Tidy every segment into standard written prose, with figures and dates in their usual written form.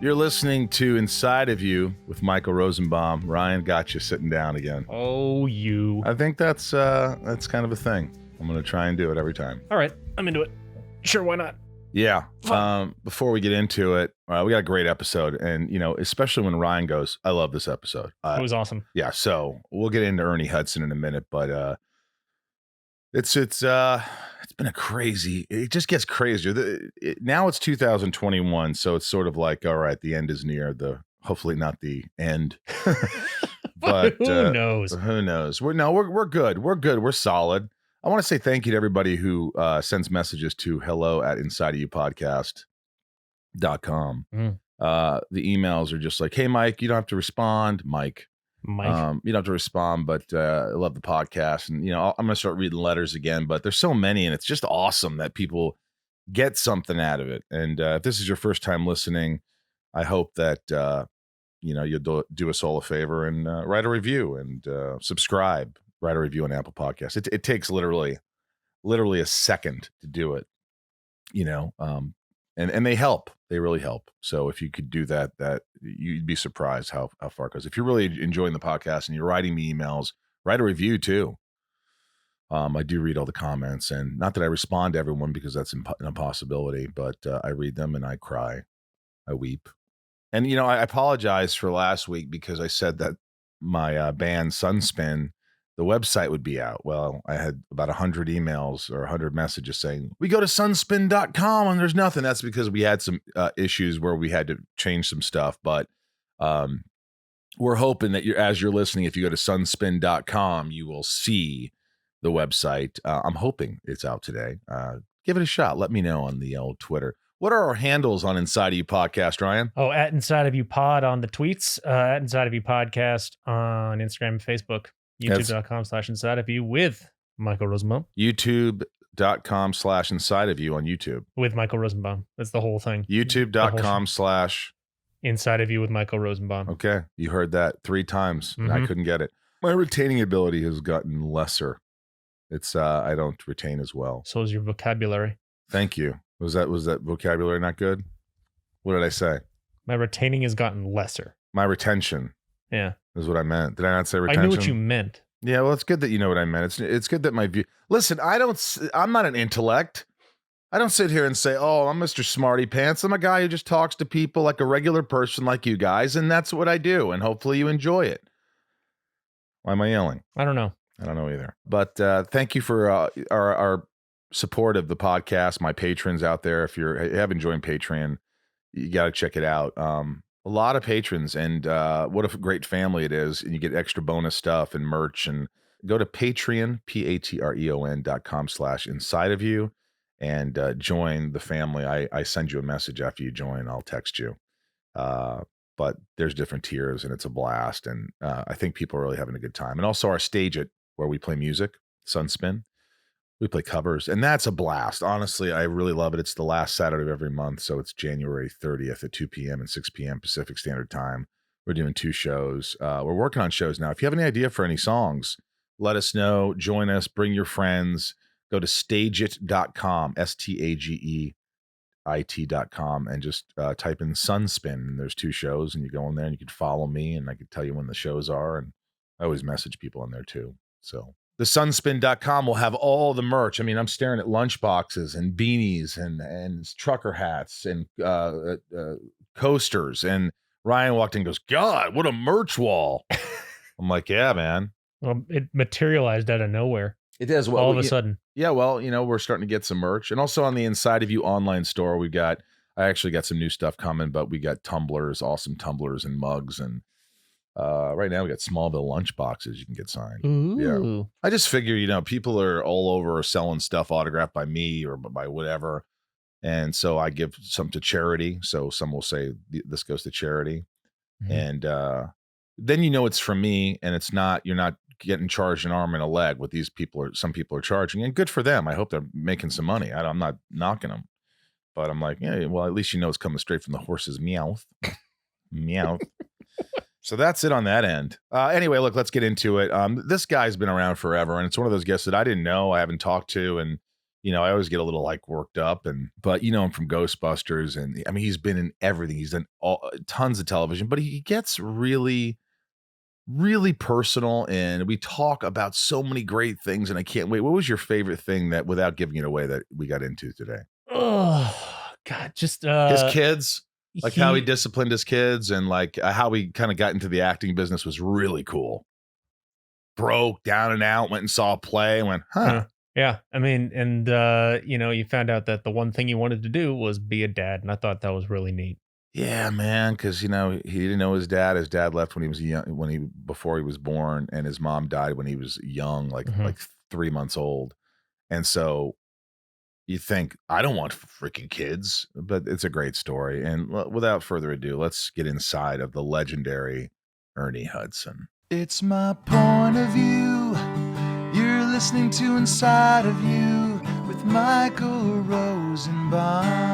You're listening to Inside of You with Michael Rosenbaum. Ryan got you sitting down again. Oh, you. I think that's kind of a thing. I'm going to try and do it every time. All right, I'm into it. Sure, why not? Yeah. Before we get into it, we got a great episode. And, especially when Ryan goes, I love this episode. It was awesome. Yeah. So we'll get into Ernie Hudson in a minute, but it's been a crazy, it just gets crazier. Now it's 2021. So it's sort of like, all right, the end is near, hopefully not the end, but who knows? Who knows? We're good. We're good. We're solid. I want to say thank you to everybody who sends messages to hello@insideofyoupodcast.com. The emails are just like, hey, Mike, you don't have to respond. Mike. You don't have to respond, but I love the podcast. And, I'm going to start reading letters again, but there's so many, and it's just awesome that people get something out of it. And if this is your first time listening, I hope that, you'll do us all a favor and write a review and subscribe, write a review on Apple Podcasts. It takes literally a second to do it, and they help. They really help. So if you could do that you'd be surprised how far it goes. If you're really enjoying the podcast and you're writing me emails, write a review too. I do read all the comments, and not that I respond to everyone because that's an impossibility, but I read them and I cry, I weep. And, I apologize for last week because I said that my band Sunspin, the website would be out. Well, I had about 100 emails or 100 messages saying, we go to sunspin.com and there's nothing. That's because we had some issues where we had to change some stuff. But we're hoping that as you're listening, if you go to sunspin.com, you will see the website. I'm hoping it's out today. Give it a shot. Let me know on the old Twitter. What are our handles on Inside of You Podcast, Ryan? Oh, at Inside of You Pod on the tweets, at Inside of You Podcast on Instagram and Facebook. YouTube.com/Inside of You with Michael Rosenbaum. YouTube.com/Inside of You on YouTube. With Michael Rosenbaum. That's the whole thing. YouTube.com/ Inside of You with Michael Rosenbaum. Okay. You heard that 3 times. And I couldn't get it. My retaining ability has gotten lesser. It's I don't retain as well. So is your vocabulary. Thank you. Was that vocabulary not good? What did I say? My retaining has gotten lesser. My retention. Yeah. Is what I meant. Did I not say retention? I knew what you meant. Yeah, well, it's good that you know what I meant. It's good that my view. Listen, I'm not an intellect. I don't sit here and say, "Oh, I'm Mr. Smarty Pants." I'm a guy who just talks to people like a regular person like you guys, and that's what I do. And hopefully you enjoy it. Why am I yelling? I don't know. I don't know either. But thank you for our support of the podcast. My patrons out there, if you haven't joined Patreon, you got to check it out. A lot of patrons, and what a great family it is. And you get extra bonus stuff and merch. And go to Patreon, patreon.com/Inside of You, and join the family. I send you a message after you join. I'll text you. But there's different tiers, and it's a blast. And I think people are really having a good time. And also our Stage It, where we play music, Sunspin. We play covers, and that's a blast. Honestly, I really love it. It's the last Saturday of every month, so it's January 30th at 2 p.m. and 6 p.m. Pacific Standard Time. We're doing 2 shows. We're working on shows now. If you have any idea for any songs, let us know. Join us. Bring your friends. Go to stageit.com, STAGEIT.com, and just type in Sunspin. And there's 2 shows, and you go in there, and you can follow me, and I can tell you when the shows are, and I always message people in there too. So the sunspin.com will have all the merch. I mean, I'm staring at lunch boxes and beanies and trucker hats and coasters. And Ryan walked in and goes, God, what a merch wall. I'm like, yeah, man. Well, it materialized out of nowhere. It does. Well, all of a sudden. Yeah, well, we're starting to get some merch. And also on the Inside of You online store, I actually got some new stuff coming, but we got tumblers, awesome tumblers and mugs, and right now we got Smallville lunch boxes you can get signed. Ooh. Yeah. I just figure, people are all over selling stuff autographed by me or by whatever. And so I give some to charity. So some will say this goes to charity. Mm-hmm. And then it's from me, and you're not getting charged an arm and a leg what some people are charging. And good for them. I hope they're making some money. I'm not knocking them. But I'm like, yeah, well, at least it's coming straight from the horse's meow. Meow. So that's it on that end. Anyway, look, let's get into it. This guy's been around forever, and it's one of those guests that I didn't know, I haven't talked to, and I always get a little like worked up, but you know him from Ghostbusters, and I mean he's been in everything. He's done tons of television, but he gets really, really personal, and we talk about so many great things, and I can't wait. What was your favorite thing that, without giving it away, that we got into today? Oh God, just His kids, like how he he disciplined his kids, and like how he kind of got into the acting business was really cool. Broke down and out, went and saw a play, and went, huh. yeah, I mean, and you found out that the one thing you wanted to do was be a dad, and I thought that was really neat. Yeah, man, because he didn't know his dad. His dad left when he was young, before he was born, and his mom died when he was young, Mhm. like 3 months old. And so you think, I don't want freaking kids, but it's a great story. And without further ado, let's get inside of the legendary Ernie Hudson. It's my point of view. You're listening to Inside of You with Michael Rosenbaum.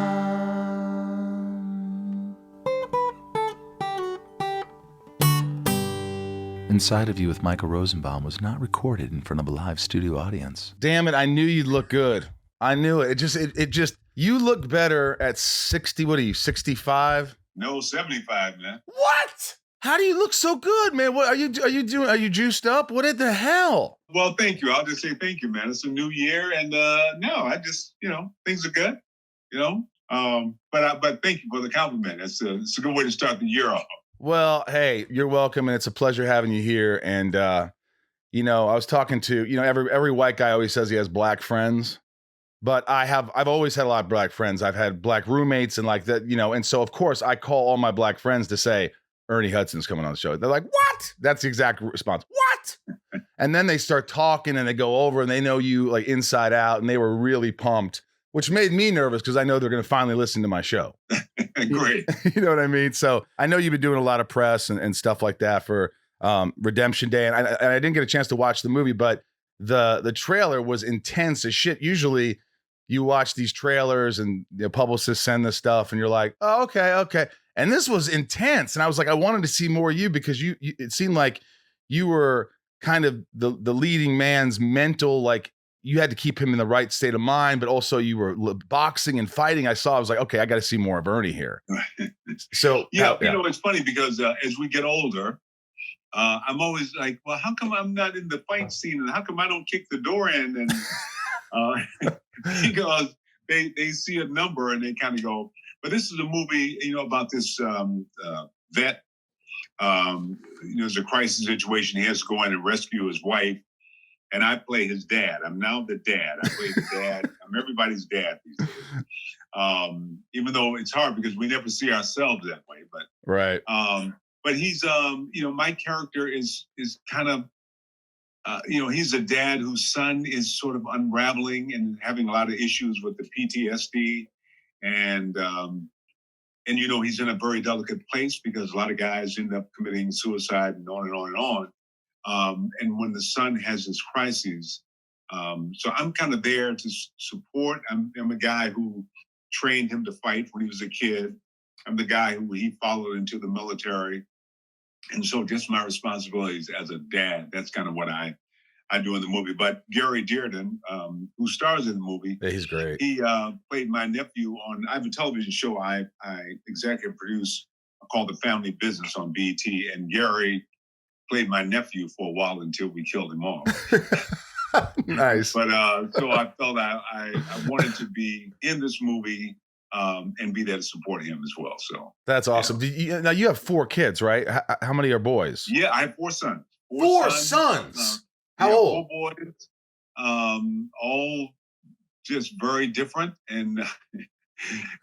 Inside of You with Michael Rosenbaum was not recorded in front of a live studio audience. Damn it, I knew you'd look good. I knew it. It just, you look better at 60, what are you, 65? No, 75, man. What? How do you look so good, man? What are you doing? Are you juiced up? What in the hell? Well, thank you. I'll just say thank you, man. It's a new year, and no, I just, things are good, but thank you for the compliment. It's a good way to start the year off. Well, hey, you're welcome, and it's a pleasure having you here. And I was talking to, every white guy always says he has black friends, but I've always had a lot of black friends. I've had black roommates and like that, and so of course I call all my black friends to say Ernie Hudson's coming on the show. They're like, what? That's the exact response. What? And then they start talking and they go over and they know you like inside out, and they were really pumped, which made me nervous because I know they're going to finally listen to my show. Great. You know what I mean? So I know you've been doing a lot of press and stuff like that for Redemption Day. And I didn't get a chance to watch the movie, but the trailer was intense as shit. Usually you watch these trailers and the publicists send this stuff and you're like, oh, okay. And this was intense. And I was like, I wanted to see more of you because you it seemed like you were kind of the leading man's mental, like you had to keep him in the right state of mind, but also you were boxing and fighting. I was like, okay, I got to see more of Ernie here. So yeah, it's funny because as we get older, I'm always like, well, how come I'm not in the fight scene, and how come I don't kick the door in? And because they see a number and they kind of go. But this is a movie, about this vet. There's a crisis situation. He has to go in and rescue his wife. And I play his dad. I'm now the dad. I play the dad. I'm everybody's dad these days. Even though it's hard because we never see ourselves that way. But right. But he's, my character is kind of, he's a dad whose son is sort of unraveling and having a lot of issues with the PTSD, and he's in a very delicate place because a lot of guys end up committing suicide and on and on and on. And when the son has his crises, so I'm kind of there to support. I'm a guy who trained him to fight when he was a kid. I'm the guy who he followed into the military. And so just my responsibilities as a dad, that's kind of what I do in the movie. But Gary Dearden, who stars in the movie, yeah, he's great. He played my nephew on, I have a television show I executive produce called The Family Business on BET. And Gary played my nephew for a while until we killed him off. Nice. But so I felt I wanted to be in this movie and be there to support him as well. So that's awesome. Yeah. Now you have 4 kids, right? How many are boys? Yeah, I have 4 sons. Four sons. How old? 4 boys. All just very different and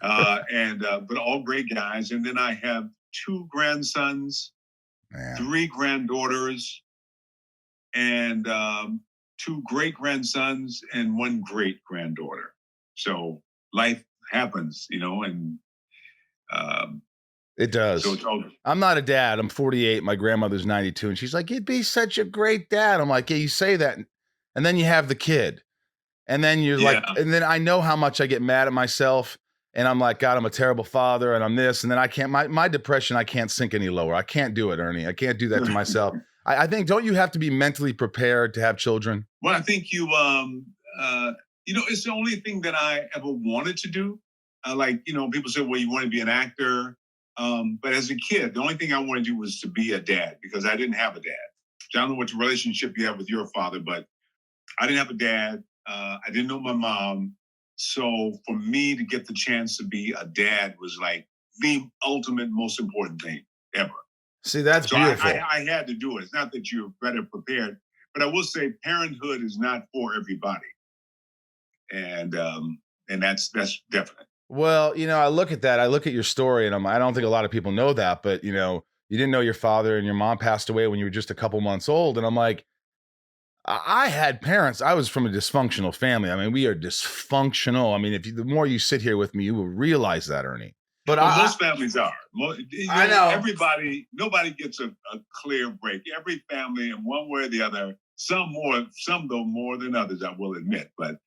but all great guys. And then I have 2 grandsons. Man. 3 granddaughters, and 2 great-grandsons, and 1 great-granddaughter. So life happens, and it does. So I'm not a dad. I'm 48. My grandmother's 92, and she's like, "You'd be such a great dad." I'm like, "Yeah, you say that," and then you have the kid, and then you're like, and then I know how much I get mad at myself. And I'm like, God, I'm a terrible father, and I'm this, and then I can't. My depression, I can't sink any lower. I can't do it, Ernie. I can't do that to myself. I think, don't you have to be mentally prepared to have children? Well, I think you It's the only thing that I ever wanted to do. People say, well, you want to be an actor. But as a kid, the only thing I wanted to do was to be a dad because I didn't have a dad. I don't know what relationship you have with your father, but I didn't have a dad. I didn't know my mom. So for me to get the chance to be a dad was like the ultimate, most important thing ever. See, that's beautiful. I had to do it. It's not that you're better prepared, but I will say parenthood is not for everybody. And that's definite. Well, I look at that. I look at your story, and I don't think a lot of people know that, but you didn't know your father, and your mom passed away when you were just a couple months old. And I'm like, I had parents. I was from a dysfunctional family. I mean, we are dysfunctional. I mean, the more you sit here with me, you will realize that, Ernie. But most families are. I know. Nobody gets a clear break. Every family, in one way or the other, some though more than others, I will admit. But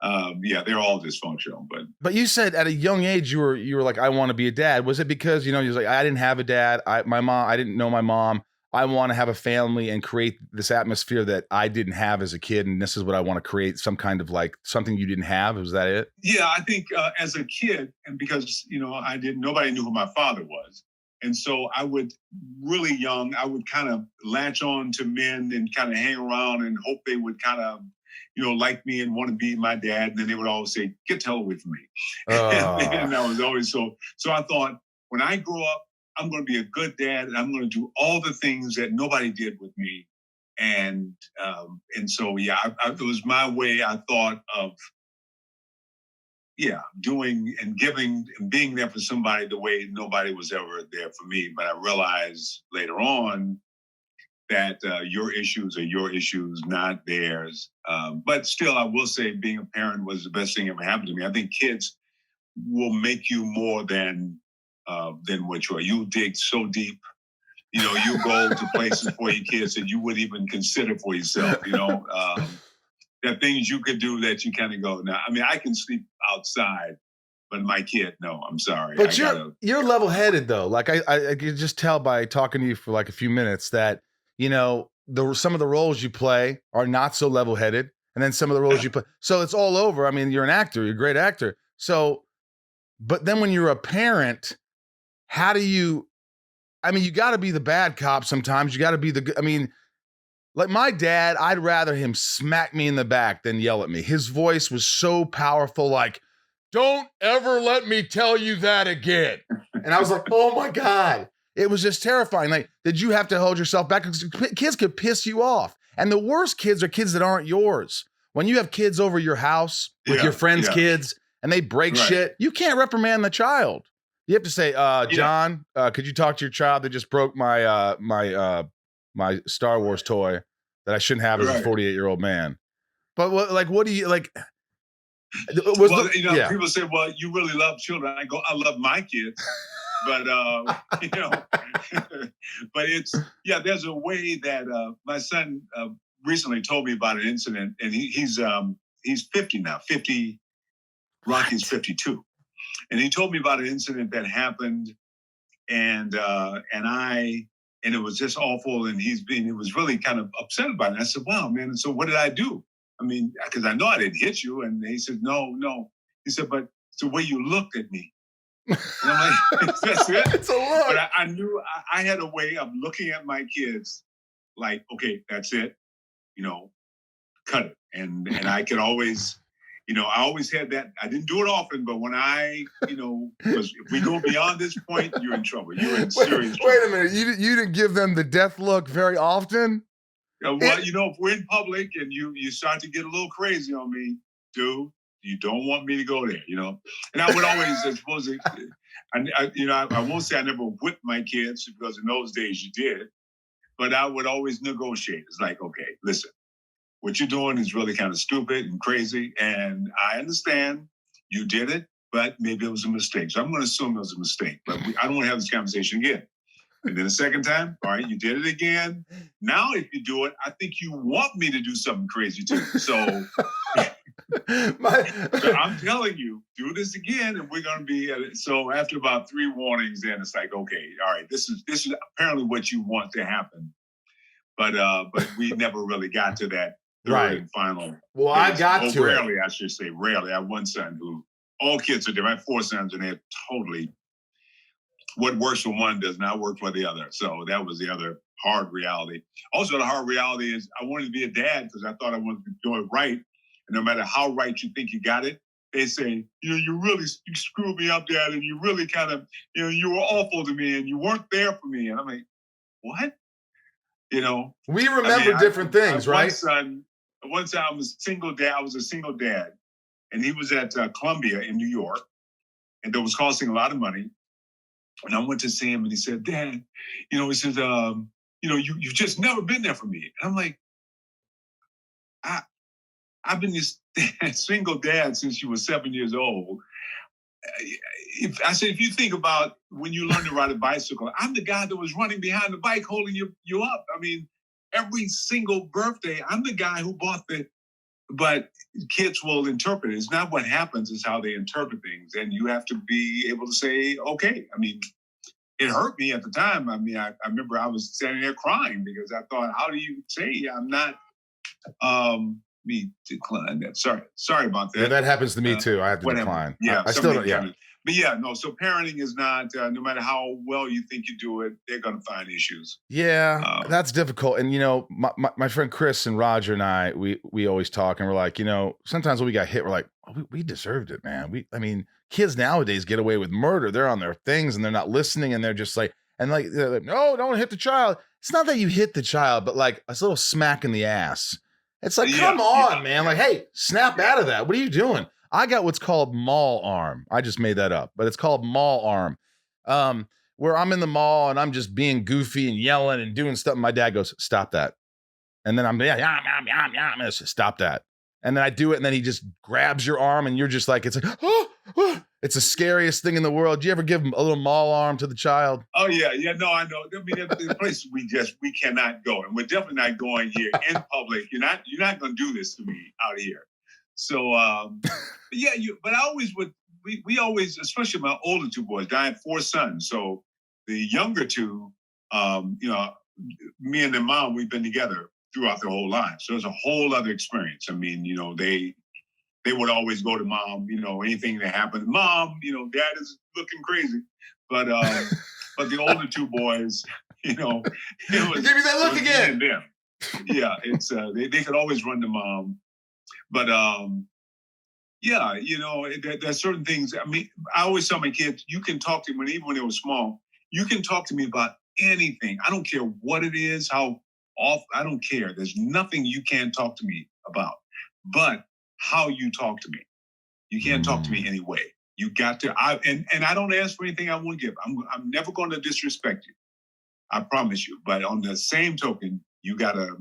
they're all dysfunctional. But you said at a young age you were like, I want to be a dad. Was it because you was like, I didn't have a dad. I didn't know my mom. I want to have a family and create this atmosphere that I didn't have as a kid, and this is what I want to create. Some kind of like something you didn't have. Was that it? Yeah, I think as a kid, and because nobody knew who my father was, and so I would really young, I would kind of latch on to men and kind of hang around and hope they would kind of like me and want to be my dad. And then they would always say, get the hell away from me. And I was always so I thought, when I grow up, I'm going to be a good dad and I'm going to do all the things that nobody did with me. And so, it was my way, I thought, of, doing and giving and being there for somebody the way nobody was ever there for me. But I realized later on that your issues are your issues, not theirs. But still, I will say being a parent was the best thing ever happened to me. I think kids will make you more than what you are. You dig so deep. You go to places for your kids that you wouldn't even consider for yourself. There are things you could do that you kind of go, now, I mean, I can sleep outside, but my kid, no, I'm sorry. But you're level-headed though. Like I could just tell by talking to you for like a few minutes that, some of the roles you play are not so level-headed. And then some of the roles you play. So it's all over. I mean, you're an actor, you're a great actor. So, but then when you're a parent, how do you got to be the bad cop sometimes. You got to be like my dad, I'd rather him smack me in the back than yell at me. His voice was so powerful, like, don't ever let me tell you that again. And I was like, oh my God. It was just terrifying. Like, did you have to hold yourself back? Because kids could piss you off. And the worst kids are kids that aren't yours. When you have kids over your house with your friends' kids and they break shit, you can't reprimand the child. You have to say, John, could you talk to your child that just broke my my Star Wars toy that I shouldn't have as a 48-year-old man? But what do you like? People say, well, you really love children. I go, I love my kids. But, but there's a way that my son recently told me about an incident, and he's 50 now, 50, Rocky's 52. And he told me about an incident that happened, and it was just awful, and he was really kind of upset about it. I said, wow, man, so what did I do? I mean, because I know I didn't hit you. And he said, no. He said, but it's the way you looked at me. And I'm like, that's it? It's a look. But I knew I had a way of looking at my kids like, okay, that's it. Cut it. And I could always, I always had that. I didn't do it often, but when because if we go beyond this point, you're in trouble. You're in serious trouble. Wait a minute. You didn't give them the death look very often? If we're in public and you start to get a little crazy on me, dude, you don't want me to go there, And I would always, I suppose, I won't say I never whipped my kids because in those days you did, but I would always negotiate. It's like, okay, listen, what you're doing is really kind of stupid and crazy, and I understand you did it, but maybe it was a mistake. So I'm going to assume it was a mistake, but I don't want to have this conversation again. And then the second time, all right, you did it again. Now, if you do it, I think you want me to do something crazy too. So, so I'm telling you, do this again, and we're going to be at it. So after about 3 warnings, then it's like, okay, all right, this is apparently what you want to happen. But we never really got to that. third and final. Well, I got to rarely, I should say, rarely. I have one son who, all kids are different. I have 4 sons, and they're totally, what works for one does not work for the other. So that was the other hard reality. Also, the hard reality is I wanted to be a dad because I thought I wanted to do it right. And no matter how right you think you got it, they say, you really screwed me up, Dad, and you really kind of, you were awful to me, and you weren't there for me. And I'm like, what? We remember different things, right? One time I was a single dad. I was a single dad, and he was at Columbia in New York, and it was costing a lot of money. And I went to see him, and he said, Dad, he says, you've just never been there for me. And I'm like, I've been this single dad since you were 7 years old. If you think about when you learn to ride a bicycle, I'm the guy that was running behind the bike holding you up. I mean, every single birthday, I'm the guy who bought but kids will interpret it. It's not what happens, it's how they interpret things. And you have to be able to say, okay. I mean, it hurt me at the time. I mean, I remember I was standing there crying because I thought, how do you say I'm not, me decline that. Sorry about that. Yeah, that happens to me too. I have to whatever. decline. Yeah, I still don't. Yeah. But yeah, no. So parenting is not. No matter how well you think you do it, they're going to find issues. Yeah, that's difficult. And my friend Chris and Roger and I, we always talk, and we're like, sometimes when we got hit, we're like, oh, we deserved it, man. I mean, kids nowadays get away with murder. They're on their things and they're not listening, and they're just like, they're like, no, don't hit the child. It's not that you hit the child, but like a little smack in the ass. It's like, come on, man. Like, hey, snap out of that. What are you doing? I got what's called mall arm. I just made that up, but it's called mall arm. Where I'm in the mall and I'm just being goofy and yelling and doing stuff. And my dad goes, stop that. And then I'm, stop that. And then I do it. And then he just grabs your arm and you're just like, it's like, it's the scariest thing in the world. Do you ever give him a little mall arm to the child? Oh yeah. No, I know. I mean, the place we cannot go, and we're definitely not going here in public. You're not going to do this to me out here. So, but I always would. We always, especially my older 2 boys. I had 4 sons, so the younger 2, me and their mom, we've been together throughout their whole lives. So it's a whole other experience. I mean, they would always go to mom, anything that happened. Mom, Dad is looking crazy. But the older 2 boys, it was, give me that look again. Yeah, it's they could always run to mom. But there's certain things. I mean, I always tell my kids, you can talk to me even when they were small. You can talk to me about anything. I don't care what it is, how off. I don't care. There's nothing you can't talk to me about. But how you talk to me. You can't talk to me anyway. You got to, and I don't ask for anything I won't give. I'm never going to disrespect you. I promise you. But on the same token, you gotta,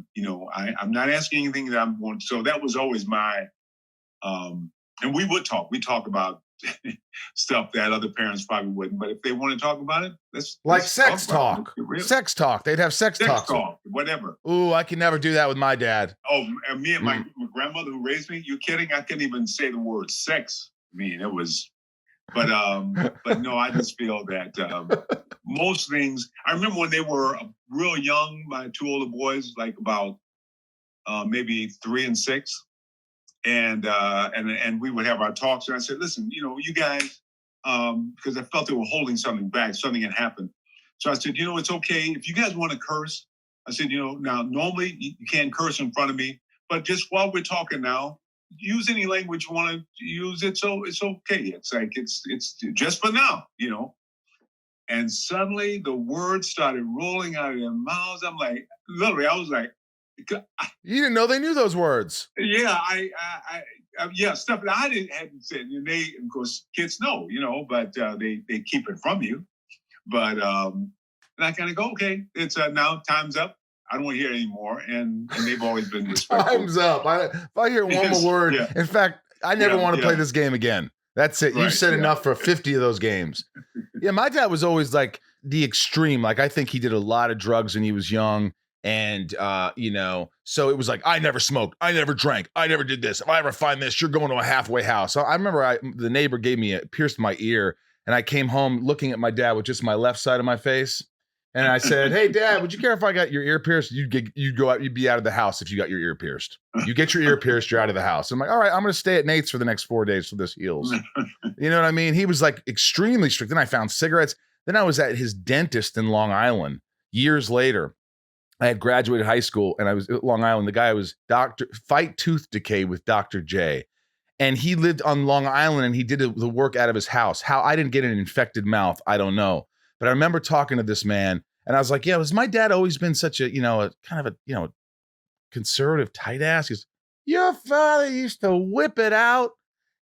I'm not asking anything that I'm going to. So that was always my, and we would talk. We talk about stuff that other parents probably wouldn't. But if they want to talk about it, let's sex talk. Sex talk. They'd have sex talk. Whatever. Ooh, I can never do that with my dad. Oh, and me and my grandmother who raised me, you kidding? I couldn't even say the word sex. I mean, it was, but no, I just feel that most things, I remember when they were real young, my 2 older boys, like about maybe 3 and 6. And we would have our talks. And I said, listen, you guys, because I felt they were holding something back. Something had happened. So I said, it's okay. If you guys want to curse, I said, now normally you can't curse in front of me, but just while we're talking now, use any language you want to use it. So it's okay. It's like, it's just for now, And suddenly the words started rolling out of their mouths. I'm like, literally, I was like, you didn't know they knew those words. Yeah, stuff that I hadn't said. And they, of course, kids know, but they keep it from you. But and I kind of go, okay, it's now time's up. I don't want to hear it anymore. And they've always been respectful. Time's up. If I hear one more word, in fact, I never want to play this game again. That's it. Right, you've said enough for 50 of those games. Yeah, my dad was always like the extreme. Like, I think he did a lot of drugs when he was young. And, so it was like, I never smoked. I never drank. I never did this. If I ever find this, you're going to a halfway house. So I remember the neighbor pierced my ear, and I came home looking at my dad with just my left side of my face. And I said, "Hey, Dad, would you care if I got your ear pierced? You'd go out, you'd be out of the house if you got your ear pierced. You get your ear pierced, you're out of the house." I'm like, "All right, I'm going to stay at Nate's for the next 4 days till this heals." You know what I mean? He was like extremely strict. Then I found cigarettes. Then I was at his dentist in Long Island years later. I had graduated high school and I was at Long Island. The guy was fight tooth decay with Dr. J. And he lived on Long Island and he did the work out of his house. How I didn't get an infected mouth, I don't know. But I remember talking to this man and I was like, "Yeah, has my dad always been such a, a kind of a, conservative tight ass?" He goes, "Your father used to whip it out.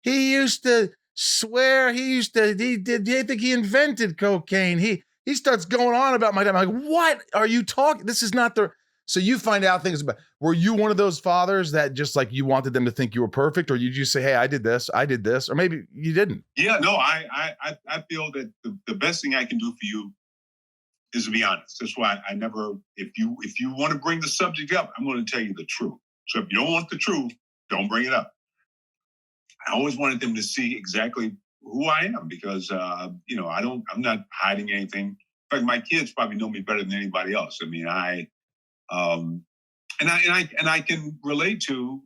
He used to swear. He think he invented cocaine. He starts going on about my dad." I'm like, "What are you talking? This is not the..." So you find out things about, were you one of those fathers that just like you wanted them to think you were perfect, or you just say, "Hey, I did this, or maybe you didn't"? Yeah, no, I feel that the best thing I can do for you is to be honest. That's why I never, if you want to bring the subject up, I'm going to tell you the truth. So if you don't want the truth, don't bring it up. I always wanted them to see exactly who I am because, I'm not hiding anything. In fact, my kids probably know me better than anybody else. I mean, and I can relate to,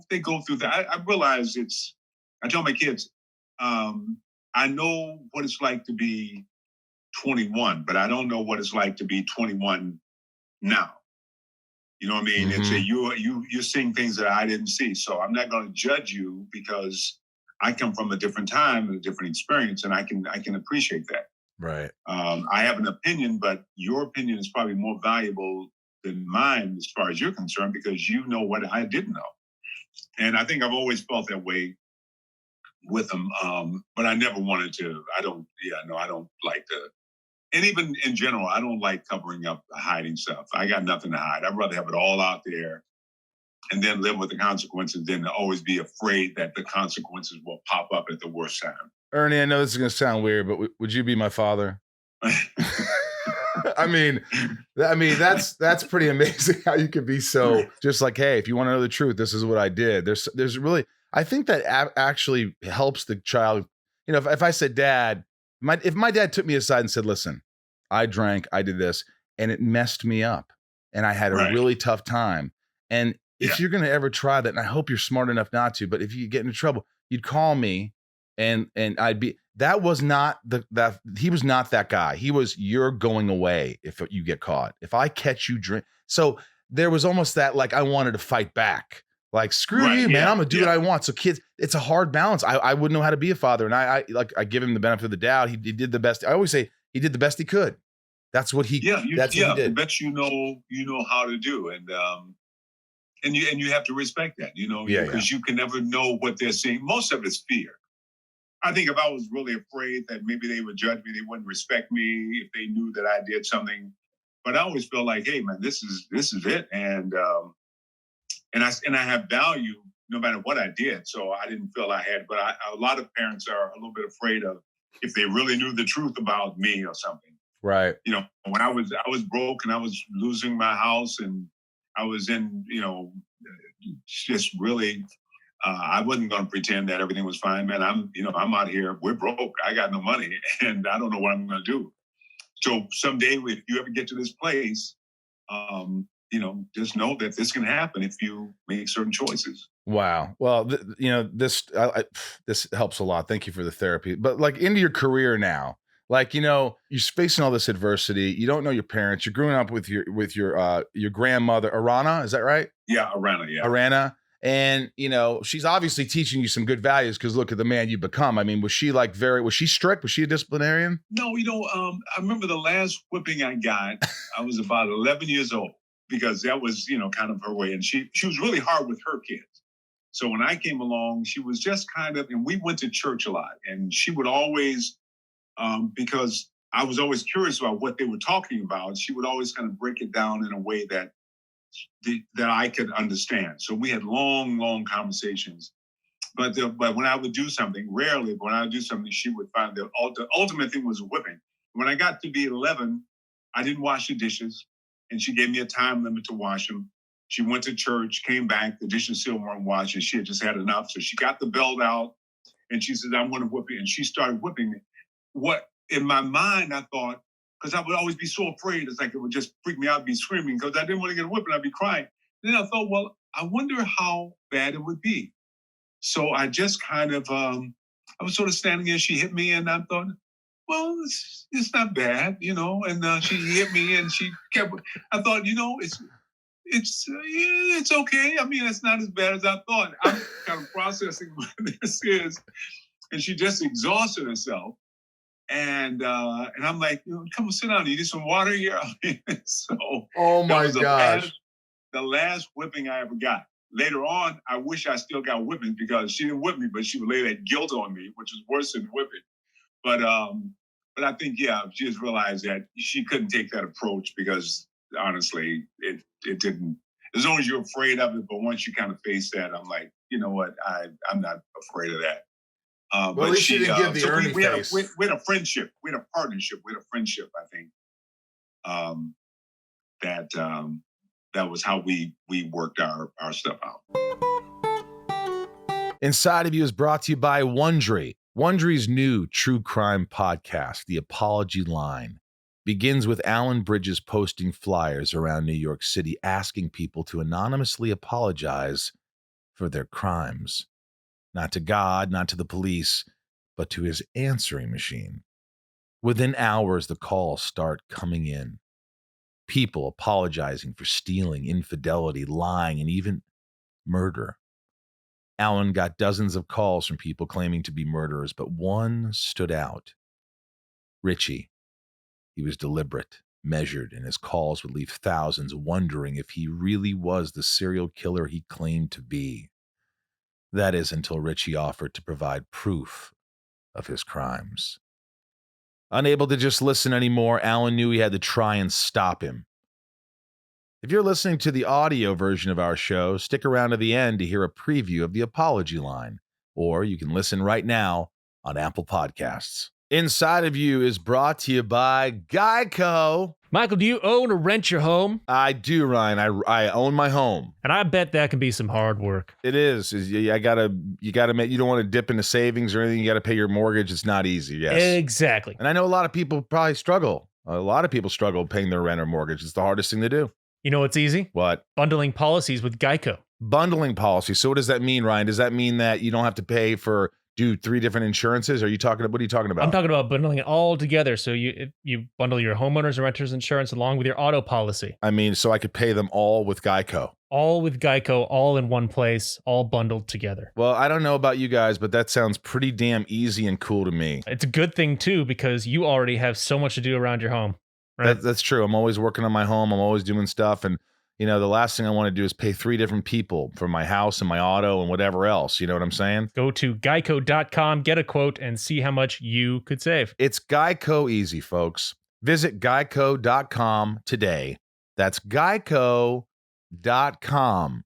they go through that. I realize I tell my kids, I know what it's like to be 21, but I don't know what it's like to be 21 now. You know what I mean? Mm-hmm. It's you're seeing things that I didn't see. So I'm not going to judge you because I come from a different time and a different experience, and I can appreciate that. Right. I have an opinion, but your opinion is probably more valuable than mine as far as you're concerned because you know what I didn't know. And I think I've always felt that way with them. But I never wanted to. I don't like to. And even in general, I don't like covering up, hiding stuff. I got nothing to hide. I'd rather have it all out there and then live with the consequences than to always be afraid that the consequences will pop up at the worst time. Ernie, I know this is going to sound weird, but would you be my father? I mean, that's pretty amazing how you could be so just like, "Hey, if you want to know the truth, this is what I did." There's really, I think that actually helps the child. If I said, "Dad," if my dad took me aside and said, "Listen, I drank, I did this, and it messed me up, and I had a really tough time. And if you're going to ever try that, and I hope you're smart enough not to, but if you get into trouble, you'd call me, and I'd be." That was not he was not that guy. He was, "You're going away if you get caught. If I catch you drink." So there was almost that, like, I wanted to fight back. Like, "Screw you, man. I'm gonna do what I want." So kids, it's a hard balance. I wouldn't know how to be a father. And I give him the benefit of the doubt. He did the best. I always say he did the best he could. That's what he what he did. I bet you know how to do. And you have to respect that, because you can never know what they're seeing. Most of it's fear. I think if I was really afraid that maybe they would judge me, they wouldn't respect me if they knew that I did something. But I always feel like, hey, man, this is it, and I have value no matter what I did. So I didn't feel I had. But a lot of parents are a little bit afraid of if they really knew the truth about me or something. Right. When I was broke and I was losing my house and I was in, just really. I wasn't going to pretend that everything was fine, man. I'm out here. We're broke. I got no money, and I don't know what I'm going to do. So someday, if you ever get to this place, just know that this can happen if you make certain choices. Wow. Well, this helps a lot. Thank you for the therapy. But like into your career now, like, you're facing all this adversity. You don't know your parents. You're growing up with your grandmother, Arana. Is that right? Yeah, Arana. Yeah, Arana. And, she's obviously teaching you some good values because look at the man you become. I mean, was she strict? Was she a disciplinarian? No, I remember the last whipping I got, I was about 11 years old because that was, kind of her way. And she was really hard with her kids. So when I came along, she was just kind of, and we went to church a lot. And she would always, because I was always curious about what they were talking about, she would always kind of break it down in a way that I could understand. So we had long, long conversations. But when I would do something, rarely, but when I would do something, she would find the ultimate thing was a whipping. When I got to be 11, I didn't wash the dishes, and she gave me a time limit to wash them. She went to church, came back, the dishes still weren't washed, and she had just had enough. So she got the belt out, and she said, "I'm going to whip you," and she started whipping me. What in my mind, I thought, because I would always be so afraid. It's like it would just freak me out, be screaming because I didn't want to get a whipping. I'd be crying. Then I thought, well, I wonder how bad it would be. So I just kind of, I was sort of standing there. She hit me, and I thought, well, it's not bad, And she hit me, and she kept. I thought, it's okay. I mean, it's not as bad as I thought. I'm kind of processing what this is, and she just exhausted herself. And I'm like, come on, sit down. You need some water here. So, oh my gosh, the last whipping I ever got. Later on, I wish I still got whipping because she didn't whip me, but she would lay that guilt on me, which was worse than whipping. But I think, she just realized that she couldn't take that approach because honestly, it didn't. As long as you're afraid of it, but once you kind of face that, I'm like, you know what, I'm not afraid of that. Well, at least she didn't give the Ernie face. We had a friendship, we had a partnership, we had a friendship. I think that was how we worked our stuff out. Inside of You is brought to you by Wondery. Wondery's new true crime podcast, The Apology Line, begins with Alan Bridges posting flyers around New York City asking people to anonymously apologize for their crimes. Not to God, not to the police, but to his answering machine. Within hours, the calls start coming in. People apologizing for stealing, infidelity, lying, and even murder. Alan got dozens of calls from people claiming to be murderers, but one stood out. Richie. He was deliberate, measured, and his calls would leave thousands wondering if he really was the serial killer he claimed to be. That is until Richie offered to provide proof of his crimes. Unable to just listen anymore, Alan knew he had to try and stop him. If you're listening to the audio version of our show, stick around to the end to hear a preview of The Apology Line, or you can listen right now on Apple Podcasts. Inside of You is brought to you by Geico. Michael, do you own or rent your home? I do, Ryan. I own my home, and I bet that can be some hard work. It is. You gotta make. You don't want to dip into savings or anything. You got to pay your mortgage. It's not easy. Yes, exactly. And I know a lot of people probably struggle. A lot of people struggle paying their rent or mortgage. It's the hardest thing to do. You know what's easy? What? Bundling policies with Geico. Bundling policies. So what does that mean, Ryan? Does that mean that you don't have to pay for 3 different insurances? What are you talking about? I'm talking about bundling it all together. So you bundle your homeowners and renters insurance along with your auto policy. I mean, so I could pay them all with Geico. All with Geico, all in one place, all bundled together. Well, I don't know about you guys, but that sounds pretty damn easy and cool to me. It's a good thing, too, because you already have so much to do around your home. Right? That's true. I'm always working on my home. I'm always doing stuff. And, the last thing I want to do is pay 3 different people for my house and my auto and whatever else. You know what I'm saying? Go to geico.com, get a quote, and see how much you could save. It's Geico easy, folks. Visit geico.com today. That's geico.com.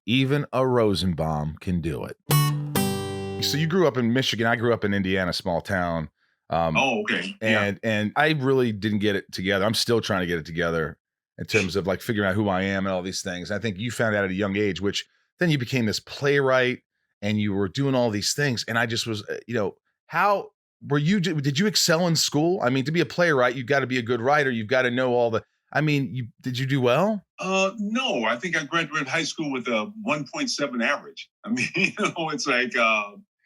Even a Rosenbaum can do it. So you grew up in Michigan. I grew up in Indiana, small town. Okay. And I really didn't get it together. I'm still trying to get it together in terms of like figuring out who I am and all these things. I think you found out at a young age, which then you became this playwright and you were doing all these things. And I just was, how were you, did you excel in school? I mean, to be a playwright, you've got to be a good writer. You've got to know did you do well? No, I think I graduated high school with a 1.7 average. I mean, it's like,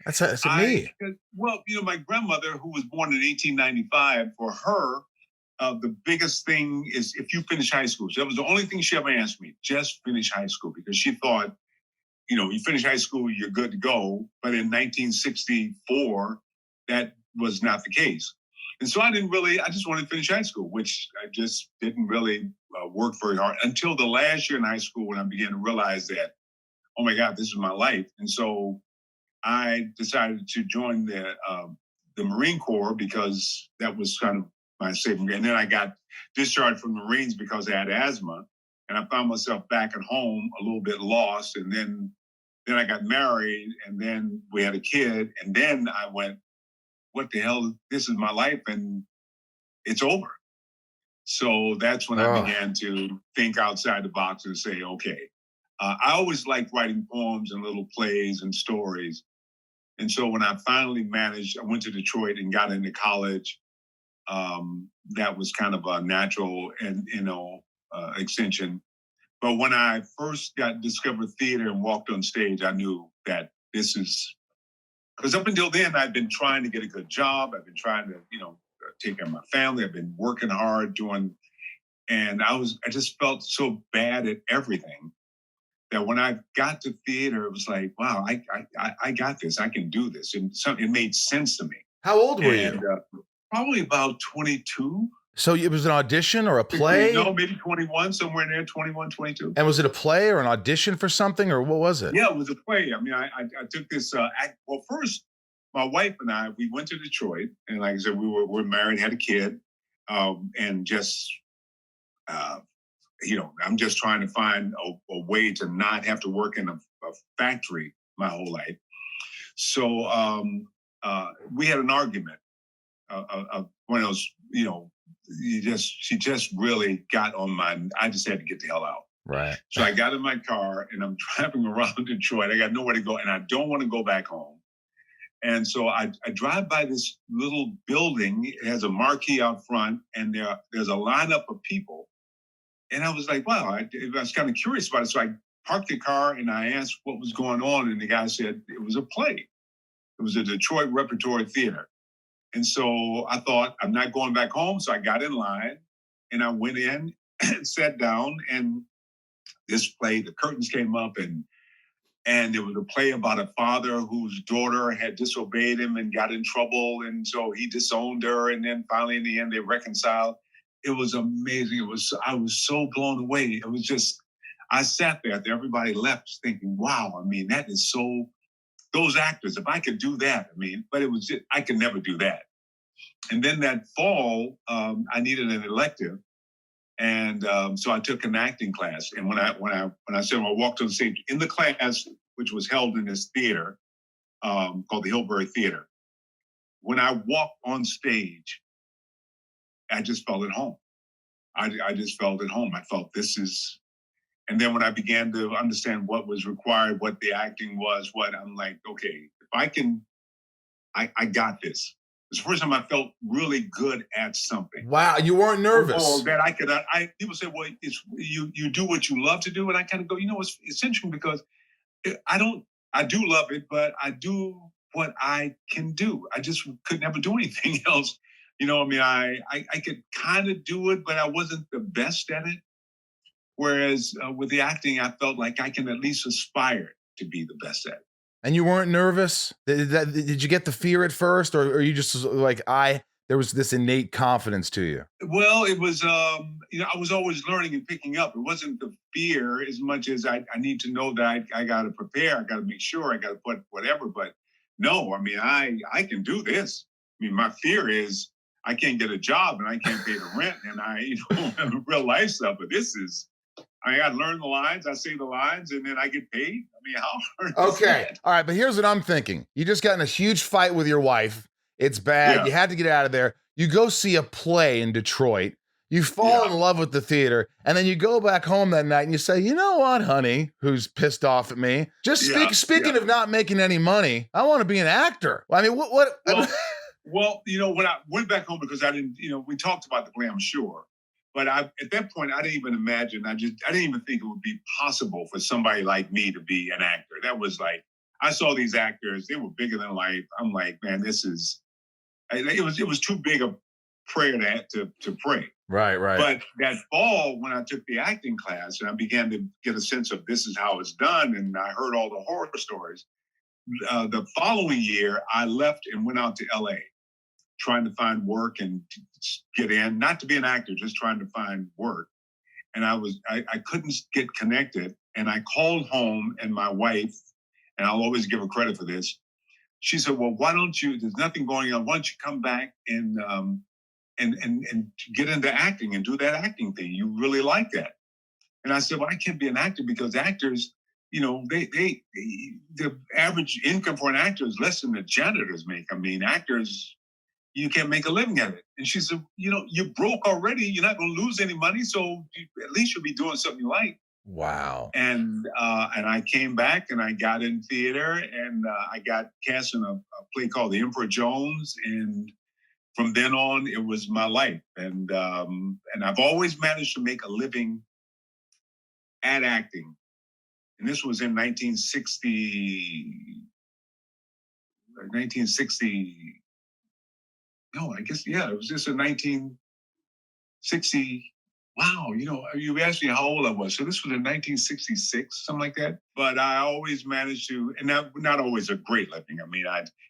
that's me. Well, my grandmother, who was born in 1895, for her, the biggest thing is if you finish high school. So that was the only thing she ever asked me, just finish high school, because she thought, you finish high school, you're good to go. But in 1964, that was not the case. And so I just wanted to finish high school, which I just didn't really work very hard until the last year in high school when I began to realize that, oh my God, this is my life. And so I decided to join the Marine Corps because that was kind of my saving. And then I got discharged from the Marines because I had asthma, and I found myself back at home a little bit lost. And then I got married, and then we had a kid, and then I went, what the hell? This is my life, and it's over. So that's when I began to think outside the box and say, okay. I always liked writing poems and little plays and stories. And so when I finally I went to Detroit and got into college. that was kind of a natural and extension. But when I first discovered theater and walked on stage, I knew that this is, because up until then I'd been trying to get a good job. I've been trying to take care of my family. I've been working hard and I just felt so bad at everything that when I got to theater, it was like, wow, I got this. I can do this. And it made sense to me. How old were you? Probably about 22. So it was an audition or a play? No, maybe 21, somewhere in there, 21, 22. And was it a play or an audition for something, or what was it? Yeah, it was a play. I mean, I took this act. Well, first, my wife and I, we went to Detroit. And like I said, we're married, had a kid. And just, I'm just trying to find a way to not have to work in a factory my whole life. So we had an argument. One of those, she just really got on I just had to get the hell out. Right. So I got in my car and I'm driving around Detroit. I got nowhere to go and I don't want to go back home. And so I drive by this little building. It has a marquee out front and there's a lineup of people. And I was like, wow, I was kind of curious about it. So I parked the car and I asked what was going on. And the guy said it was a play. It was a Detroit Repertory Theater. And so I thought, I'm not going back home. So I got in line and I went in and sat down. And this play, the curtains came up and there was a play about a father whose daughter had disobeyed him and got in trouble. And so he disowned her. And then finally in the end, they reconciled. It was amazing. I was so blown away. It was just, I sat there after everybody left thinking, wow, I mean, that is so, those actors, if I could do that, but it was just, I could never do that. And then that fall, I needed an elective. And so I took an acting class. And when I walked on stage in the class, which was held in this theater called the Hillbury Theater, when I walked on stage, I just felt at home. I just felt at home. I felt this is, and then when I began to understand what was required, what the acting was, I'm like, okay, if I can, I got this. It's the first time I felt really good at something. Wow, you weren't nervous. Or that I could. People say, well, it's you do what you love to do, and I kind of go, it's interesting because I do love it, but I do what I can do. I just could never do anything else. I could kind of do it, but I wasn't the best at it. Whereas with the acting, I felt like I can at least aspire to be the best at it. And you weren't nervous? Did you get the fear at first, or you just like, there was this innate confidence to you? Well, it was, I was always learning and picking up. It wasn't the fear as much as I need to know that I got to prepare. I got to make sure I got to put whatever. But no, I can do this. My fear is I can't get a job and I can't pay the rent and I have a real life stuff. But this is, I got to learn the lines. I say the lines and then I get paid. How hard is that? All right. But here's what I'm thinking. You just got in a huge fight with your wife. It's bad. Yeah. You had to get out of there. You go see a play in Detroit. You fall in love with the theater. And then you go back home that night and you say, you know what, honey, who's pissed off at me? Speaking of not making any money, I want to be an actor. What? Well, when I went back home, because I didn't, we talked about the play, I'm sure. But at that point, I didn't even imagine. I didn't even think it would be possible for somebody like me to be an actor. That was like, I saw these actors; they were bigger than life. I'm like, man, this is. It was too big a prayer to pray. Right. But that fall, when I took the acting class and I began to get a sense of this is how it's done, and I heard all the horror stories. The following year, I left and went out to LA. Trying to find work and get in, not to be an actor, just trying to find work. And I couldn't get connected. And I called home and my wife, and I'll always give her credit for this. She said, well, why don't you, there's nothing going on. Why don't you come back and get into acting and do that acting thing? You really like that. And I said, well, I can't be an actor because actors, the average income for an actor is less than the janitors make. Actors, you can't make a living at it. And she said, you're broke already. You're not going to lose any money. So at least you'll be doing something you like. Wow. And I came back and I got in theater and I got cast in a play called The Emperor Jones. And from then on, it was my life. And I've always managed to make a living at acting. And this was in 1960, no, I guess, yeah, it was just in 1960. Wow, you asked me how old I was. So this was in 1966, something like that. But I always managed to, and not always a great living. I mean,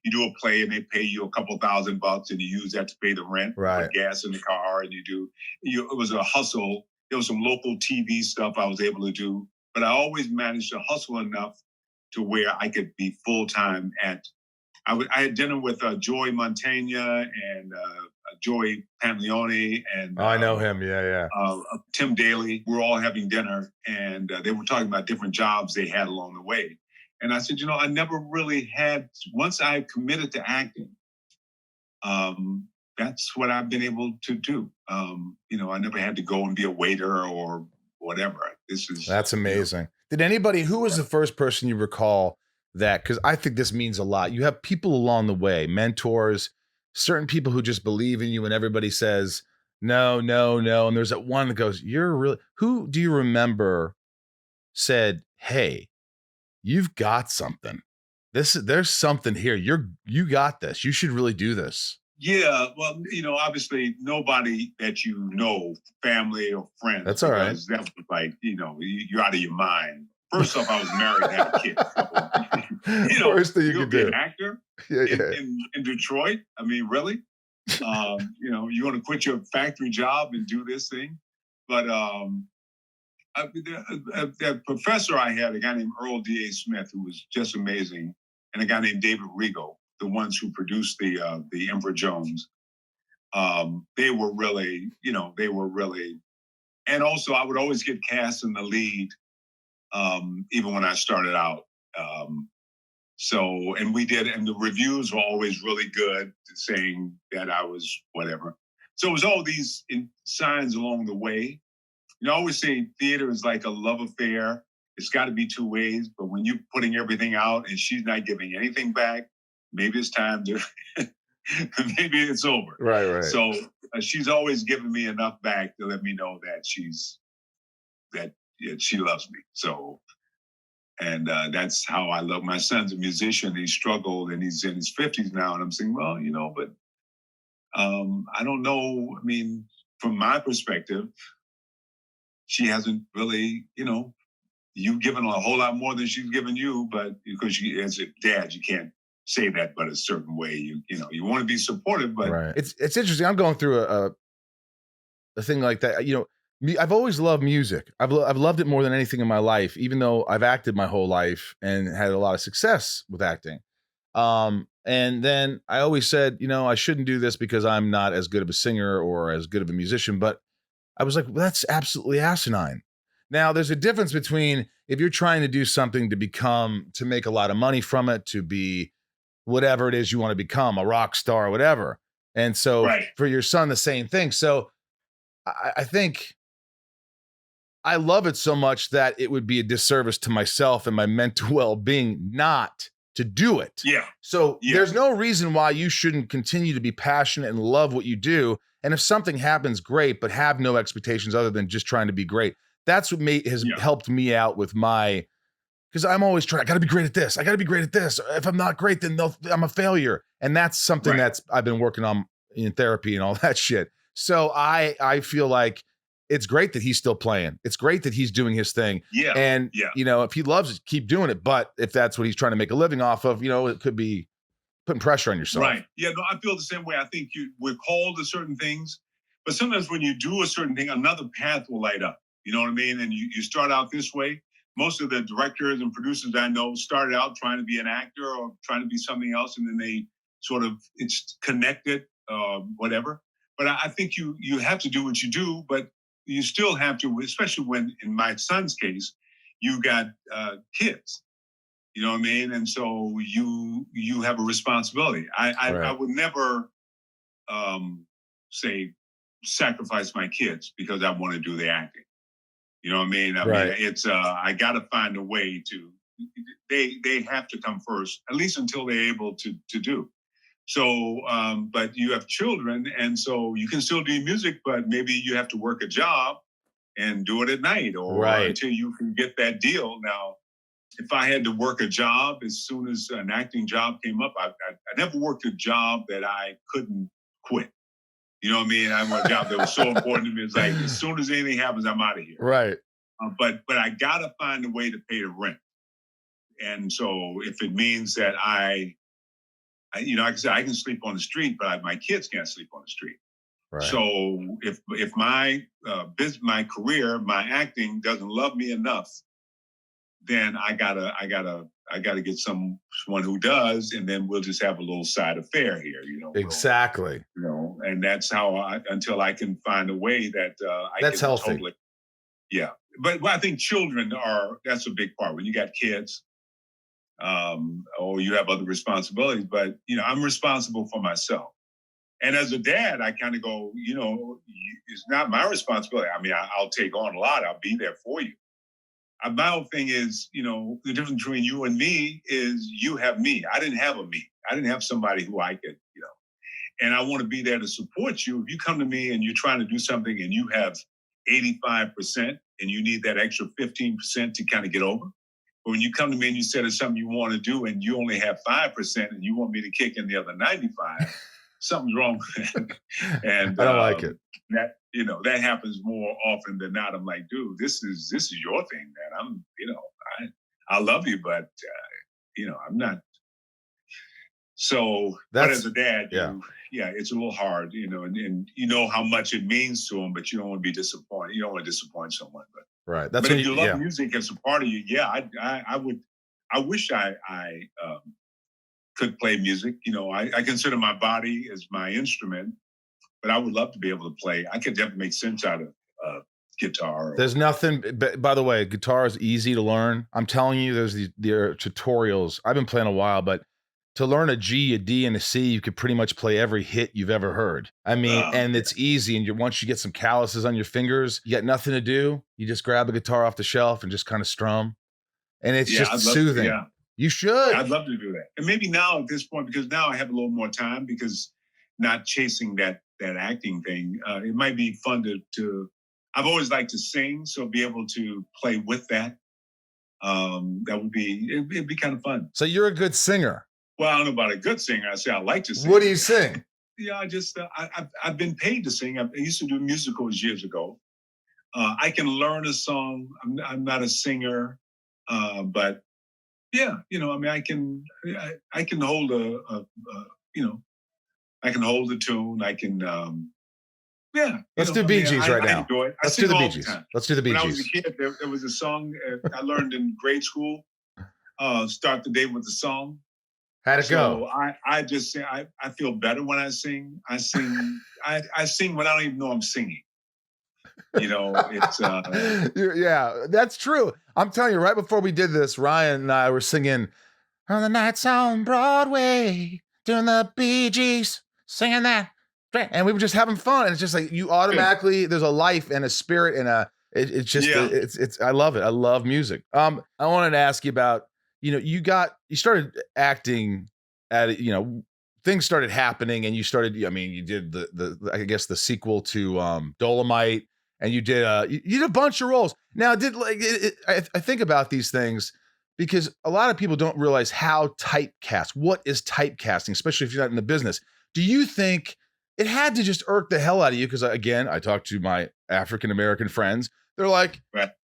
you do a play and they pay you a couple $1,000 and you use that to pay the rent, right, put gas in the car, and it was a hustle. There was some local TV stuff I was able to do, but I always managed to hustle enough to where I could be full-time at. I had dinner with Joy Montaigne and Joy Pantaleone and I know him. Yeah. Tim Daly. We're all having dinner, and they were talking about different jobs they had along the way. And I said, I never really had. Once I committed to acting, that's what I've been able to do. I never had to go and be a waiter or whatever. That's amazing. Who was the first person you recall that? Because I think this means a lot. You have people along the way, mentors, certain people who just believe in you, and everybody says, no. And there's that one that goes, who do you remember said, hey, you've got something. There's something here. You got this. You should really do this. Yeah, well, obviously nobody that family or friends. That's all right. That was like, you're out of your mind. First off, I was married and had a kid. So, first thing you could do. An actor in Detroit. I mean, really? You want to quit your factory job and do this thing? But that professor I had, a guy named Earl D.A. Smith, who was just amazing, and a guy named David Rigo, the ones who produced the Emperor Jones. They were really, and also I would always get cast in the lead, even when I started out. And we did, and the reviews were always really good, saying that I was whatever. So it was all these signs along the way. I always say theater is like a love affair. It's got to be two ways, but when you're putting everything out and she's not giving anything back, maybe it's time to, maybe it's over. Right. So she's always given me enough back to let me know that she loves me. So, and that's how I love. My son's a musician. He struggled and he's in his 50s now. And I'm saying, well, but I don't know. I mean, from my perspective, she hasn't really, you've given a whole lot more than she's given you, but because as a dad, you can't say that, but a certain way, you want to be supportive, but right. It's interesting. I'm going through a thing like that. I've always loved music. I've loved it more than anything in my life, even though I've acted my whole life and had a lot of success with acting. And then I always said, I shouldn't do this because I'm not as good of a singer or as good of a musician, but I was like, well, that's absolutely asinine. Now, there's a difference between if you're trying to do something to make a lot of money from it, to be whatever it is you want to become, a rock star or whatever. And so For your son, the same thing. So I think I love it so much that it would be a disservice to myself and my mental well-being not to do it. Yeah. So There's no reason why you shouldn't continue to be passionate and love what you do. And if something happens, great, but have no expectations other than just trying to be great. That's what has helped me out with because I'm always trying, I got to be great at this. I got to be great at this. If I'm not great, then I'm a failure. And that's something I've been working on in therapy and all that shit. So I feel like it's great that he's still playing. It's great that he's doing his thing. Yeah. And, if he loves it, keep doing it. But if that's what he's trying to make a living off of, it could be putting pressure on yourself. Right. Yeah, no, I feel the same way. I think we're called to certain things, but sometimes when you do a certain thing, another path will light up. You know what I mean? And you start out this way. Most of the directors and producers I know started out trying to be an actor or trying to be something else, and then they it's connected, whatever. But I think you have to do what you do, but you still have to, especially when, in my son's case, you got kids. You know what I mean? And so you have a responsibility. I would never say sacrifice my kids because I want to do the acting. You know what I mean? I mean, it's I got to find a way to. They have to come first, at least until they're able to do. So, but you have children, and so you can still do music, but maybe you have to work a job and do it at night or until you can get that deal. Now, if I had to work a job as soon as an acting job came up, I never worked a job that I couldn't quit. You know what I mean? I want a job that was so important to me. It's like, as soon as anything happens, I'm out of here. Right. But I gotta find a way to pay the rent. And so if it means that I like I said, I can sleep on the street, but my kids can't sleep on the street. Right. So if my my career, my acting doesn't love me enough, then I gotta get someone who does, and then we'll just have a little side affair here, Exactly. And that's how until I can find a way that that's healthy. Totally, yeah. But I think children that's a big part when you got kids, or you have other responsibilities. But I'm responsible for myself. And as a dad, I kind of go, it's not my responsibility. I mean, I'll take on a lot. I'll be there for you. My whole thing is, the difference between you and me is you have me. I didn't have a me. I didn't have somebody who I could, and I want to be there to support you. If you come to me and you're trying to do something and you have 85% and you need that extra 15% to kind of get over. But when you come to me and you said it's something you want to do and you only have 5% and you want me to kick in the other 95%, something's wrong with that. And I don't like it. That happens more often than not. I'm like, dude, this is your thing, man. I love you, but I'm not. So, but as a dad, it's a little hard, and you know how much it means to them, but you don't want to be disappointed. You don't want to disappoint someone, but right. But if you love music as a part of you, I would. I wish I could play music. I consider my body as my instrument, but I would love to be able to play. I could definitely make sense out of guitar. There's nothing. By the way, guitar is easy to learn. I'm telling you, there are tutorials. I've been playing a while, but to learn a G, a D, and a C, you could pretty much play every hit you've ever heard. I mean, and it's easy. And once you get some calluses on your fingers, you got nothing to do. You just grab a guitar off the shelf and just kind of strum. And it's just soothing. You should. I'd love to do that. And maybe now at this point, because now I have a little more time, because not chasing that acting thing, it might be fun to I've always liked to sing, so be able to play with that. It'd be kind of fun. So you're a good singer. Well, I don't know about a good singer. I say I like to sing. What do you sing? I just I've been paid to sing. I used to do musicals years ago. I can learn a song. I'm not a singer, but I mean, I can hold I can hold a tune. I can Let's do Bee Gees right now. Let's do the Bee Gees. Let's do the Bee Gees. When I was a kid, there was a song I learned in grade school. Start the day with the song. How'd it go? I just say I feel better when I sing. I sing when I don't even know I'm singing. It's yeah, that's true. I'm telling you, right before we did this, Ryan and I were singing on the nights on Broadway, doing the Bee Gees, singing that, and we were just having fun. And it's just like you automatically there's a life and a spirit and it's just it's I love it. I love music. I wanted to ask you about you started acting at things started happening and you started. I mean, you did the I guess the sequel to Dolomite. And you did a bunch of roles. Now, I think about these things because a lot of people don't realize how typecast. What is typecasting, especially if you're not in the business? Do you think it had to just irk the hell out of you? Because again, I talked to my African American friends. They're like,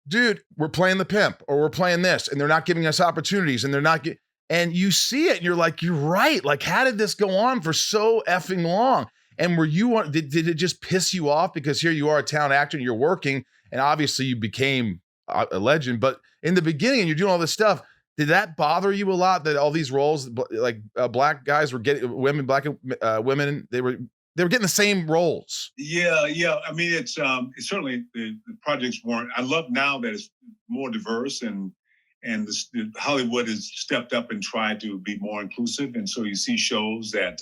"Dude, we're playing the pimp, or we're playing this, and they're not giving us opportunities, and they're not." And you see it, and you're like, "You're right. Like, how did this go on for so effing long?" And did it just piss you off because here you are, a talent actor, and you're working, and obviously you became a legend. But in the beginning, and you're doing all this stuff, did that bother you a lot? That all these roles, like black guys were getting black women, they were getting the same roles. Yeah. I mean, it's certainly the projects weren't. I love now that it's more diverse and Hollywood has stepped up and tried to be more inclusive, and so you see shows that.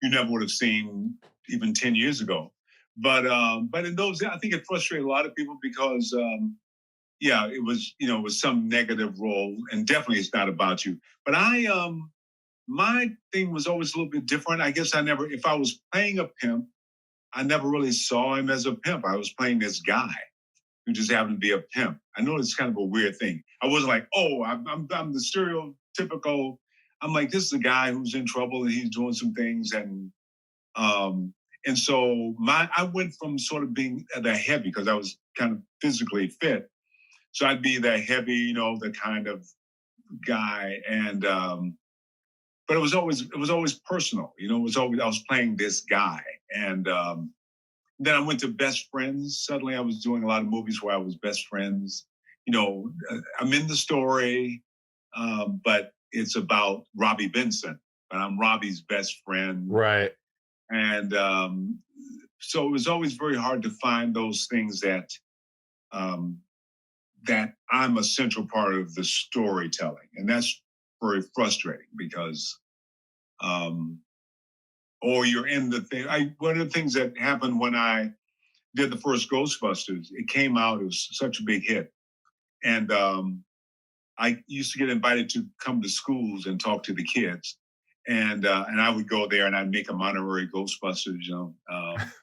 You never would have seen even 10 years ago. But in those, I think it frustrated a lot of people because, it was some negative role, and definitely it's not about you. But I My thing was always a little bit different. I guess if I was playing a pimp, I never really saw him as a pimp. I was playing this guy who just happened to be a pimp. I know it's kind of a weird thing. I wasn't like, oh, I'm the stereotypical. I'm like, this is a guy who's in trouble and he's doing some things, and so I went from sort of being the heavy because I was kind of physically fit. So I'd be the heavy, the kind of guy, and but it was always personal. It was always I was playing this guy, and then I went to Best Friends. Suddenly, I was doing a lot of movies where I was best friends. I'm in the story, but it's about Robbie Benson, and I'm Robbie's best friend. Right. And so it was always very hard to find those things that that I'm a central part of the storytelling, and that's very frustrating because, or you're in the thing. One of the things that happened when I did the first Ghostbusters, it came out. It was such a big hit, and I used to get invited to come to schools and talk to the kids, and I would go there and I'd make them honorary Ghostbusters.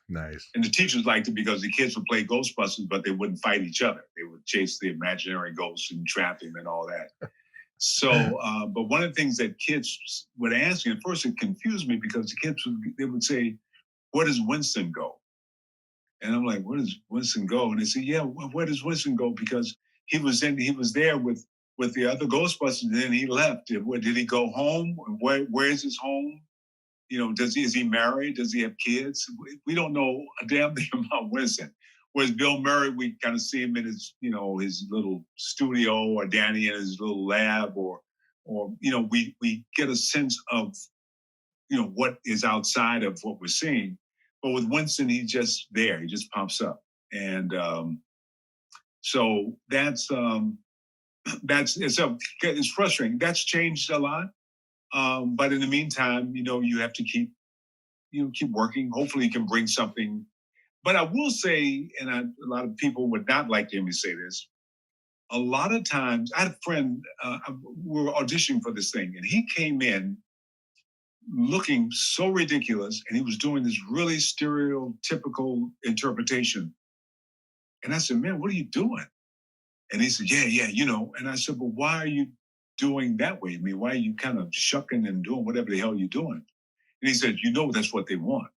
Nice. And the teachers liked it because the kids would play Ghostbusters, but they wouldn't fight each other. They would chase the imaginary ghosts and trap him and all that. So, but one of the things that kids would ask me, at first it confused me because the kids would say, "Where does Winston go?" And I'm like, "Where does Winston go?" And they say, "Yeah, where does Winston go?" Because he was there with the other Ghostbusters, and then he left. Did he go home? Where's his home? Is he married? Does he have kids? We don't know a damn thing about Winston. Whereas Bill Murray, we kind of see him in his, his little studio, or Danny in his little lab, or we get a sense of, what is outside of what we're seeing. But with Winston, he's just there. He just pops up, and so that's it's frustrating. That's changed a lot, but in the meantime, you have to keep working. Hopefully, you can bring something. But I will say, and a lot of people would not like to hear me say this, a lot of times, I had a friend, we were auditioning for this thing, and he came in looking so ridiculous, and he was doing this really stereotypical interpretation. And I said, "Man, what are you doing?" And he said, yeah, And I said, "Well, why are you doing that way? I mean, why are you kind of shucking and doing whatever the hell you're doing?" And he said, "That's what they want."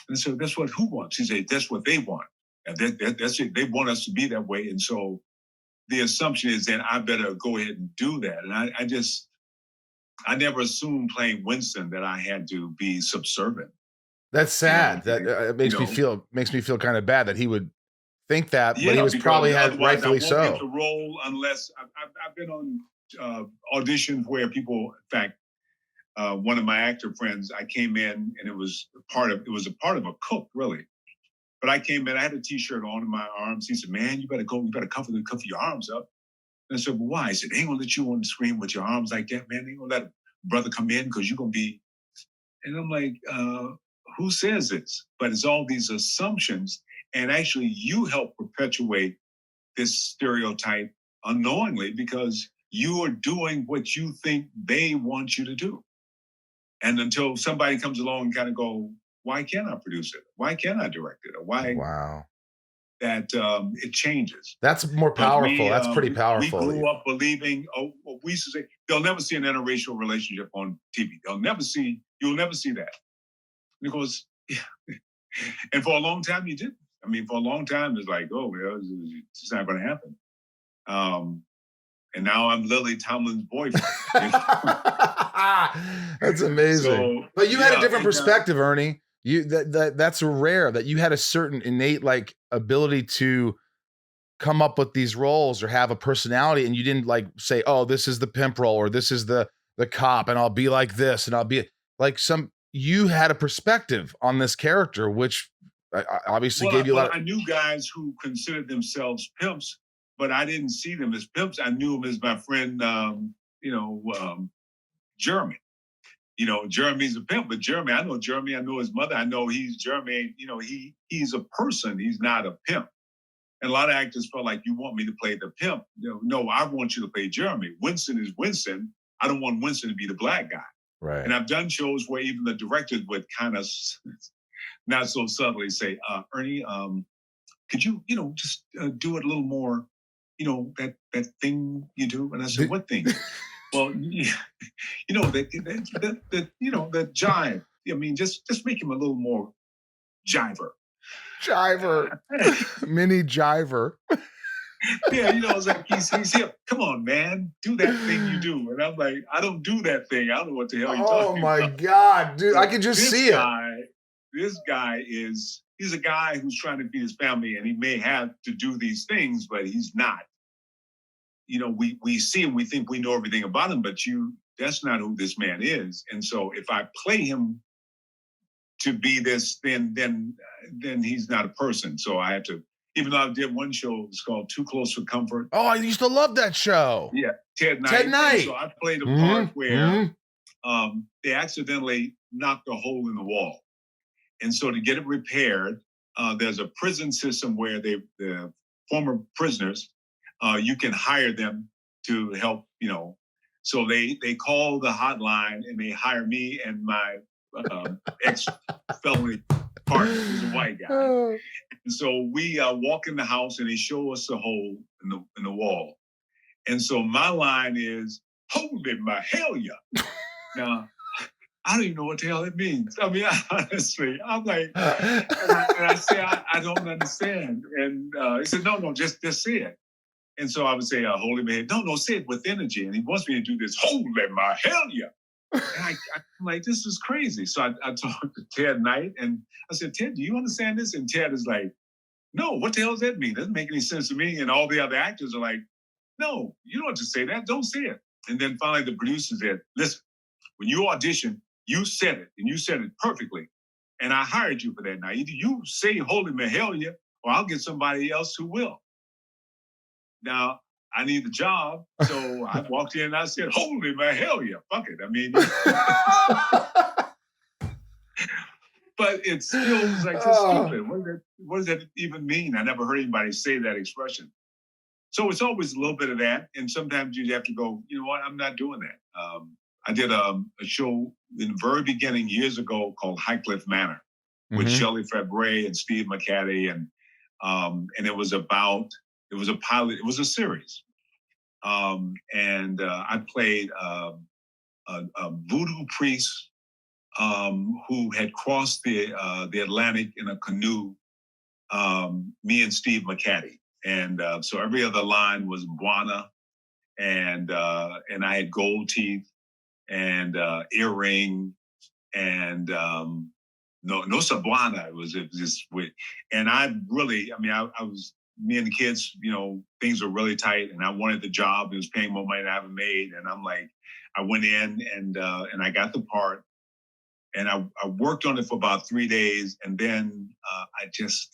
And I said, "That's what who wants?" He said, "That's what they want. And that's it. They want us to be that way." And so the assumption is then I better go ahead and do that. And I never assumed playing Winston that I had to be subservient. That's sad. That makes me feel kind of bad that he would think that, but he was probably rightfully so. I won't get the role unless I've been on auditions where people, in fact, one of my actor friends, I came in and it was a part of a cook, really. But I came in, I had a T-shirt on in my arms. He said, "Man, you better cover your arms up." And I said, "Well, why?" He said, "They ain't gonna let you on the screen with your arms like that, man. They ain't gonna let a brother come in because you're gonna be." And I'm like, who says this? But it's all these assumptions. And actually, you help perpetuate this stereotype unknowingly because you are doing what you think they want you to do. And until somebody comes along and kind of go, "Why can't I produce it? Why can't I direct it? Or why?" Wow. That it changes. That's more powerful. That's pretty powerful. We grew up believing, we used to say, they'll never see an interracial relationship on TV. You'll never see that. And it goes, yeah. And for a long time, you didn't. I mean, for a long time, it's like, oh, well, it's not going to happen. And now I'm Lily Tomlin's boyfriend. That's amazing. So, but you had a different perspective, Ernie. That's rare that you had a certain innate ability to come up with these roles or have a personality, and you didn't say, "Oh, this is the pimp role," or "This is the cop, and I'll be like this, and I'll be like some." You had a perspective on this character, which obviously gave you a lot. I knew guys who considered themselves pimps, but I didn't see them as pimps. I knew them as my friend, Jeremy. Jeremy's a pimp, but Jeremy, I know Jeremy. I know his mother. I know he's Jeremy. He's a person. He's not a pimp. And a lot of actors felt like, "You want me to play the pimp?" No, I want you to play Jeremy. Winston is Winston. I don't want Winston to be the black guy. Right. And I've done shows where even the directors would kind of not so subtly say, Ernie, could you, just do it a little more, that thing you do? And I said, what thing? Well, the jive. I mean, just make him a little more jiver. Jiver. Mini jiver. Yeah, it's like he's here. Come on, man, do that thing you do. And I'm like, I don't do that thing. I don't know what the hell you're talking about. Oh my God, dude. I can just see it. This guy he's a guy who's trying to feed his family, and he may have to do these things, but he's not. We see him, we think we know everything about him, but that's not who this man is. And so if I play him to be this, then he's not a person. So I have to, even though I did one show, it's called Too Close for Comfort. Oh, I used to love that show. Yeah, Ted Knight. So I played a part where they accidentally knocked a hole in the wall. And so to get it repaired, there's a prison system where the former prisoners, you can hire them to help, So they call the hotline and they hire me and my ex-felony partner, who's a white guy. And so we walk in the house and they show us the hole in the wall. And so my line is, holy my hell yeah. Now, I don't even know what the hell it means. I mean, honestly, I'm like, and I say, I don't understand. And he said, no, just say it. And so I would say, holy man, no, say it with energy. And he wants me to do this, holy my hell yeah. And I'm like, this is crazy. So I talked to Ted Knight and I said, Ted, do you understand this? And Ted is like, no, what the hell does that mean? It doesn't make any sense to me. And all the other actors are like, no, you don't have to say that. Don't say it. And then finally the producer said, listen, when you audition, you said it, and you said it perfectly. And I hired you for that. Now, either you say holy Mahalia, or I'll get somebody else who will. Now, I need the job. So I walked in and I said, holy Mahalia, fuck it. I mean, but it still was like, this stupid. What does that even mean? I never heard anybody say that expression. So it's always a little bit of that. And sometimes you have to go, you know what, I'm not doing that. I did a show in the very beginning years ago called Highcliffe Manor with Shelley Fabre and Steve McCaddy. And it was a pilot, it was a series. And I played a voodoo priest who had crossed the Atlantic in a canoe, me and Steve McCaddy. And so every other line was Buana, and I had gold teeth and earring, and no Sabuana. It was just weird. And I was, me and the kids, things were really tight, and I wanted the job. It was paying more money than I ever made, and I'm like, I went in and I got the part, and I worked on it for about 3 days, and then I just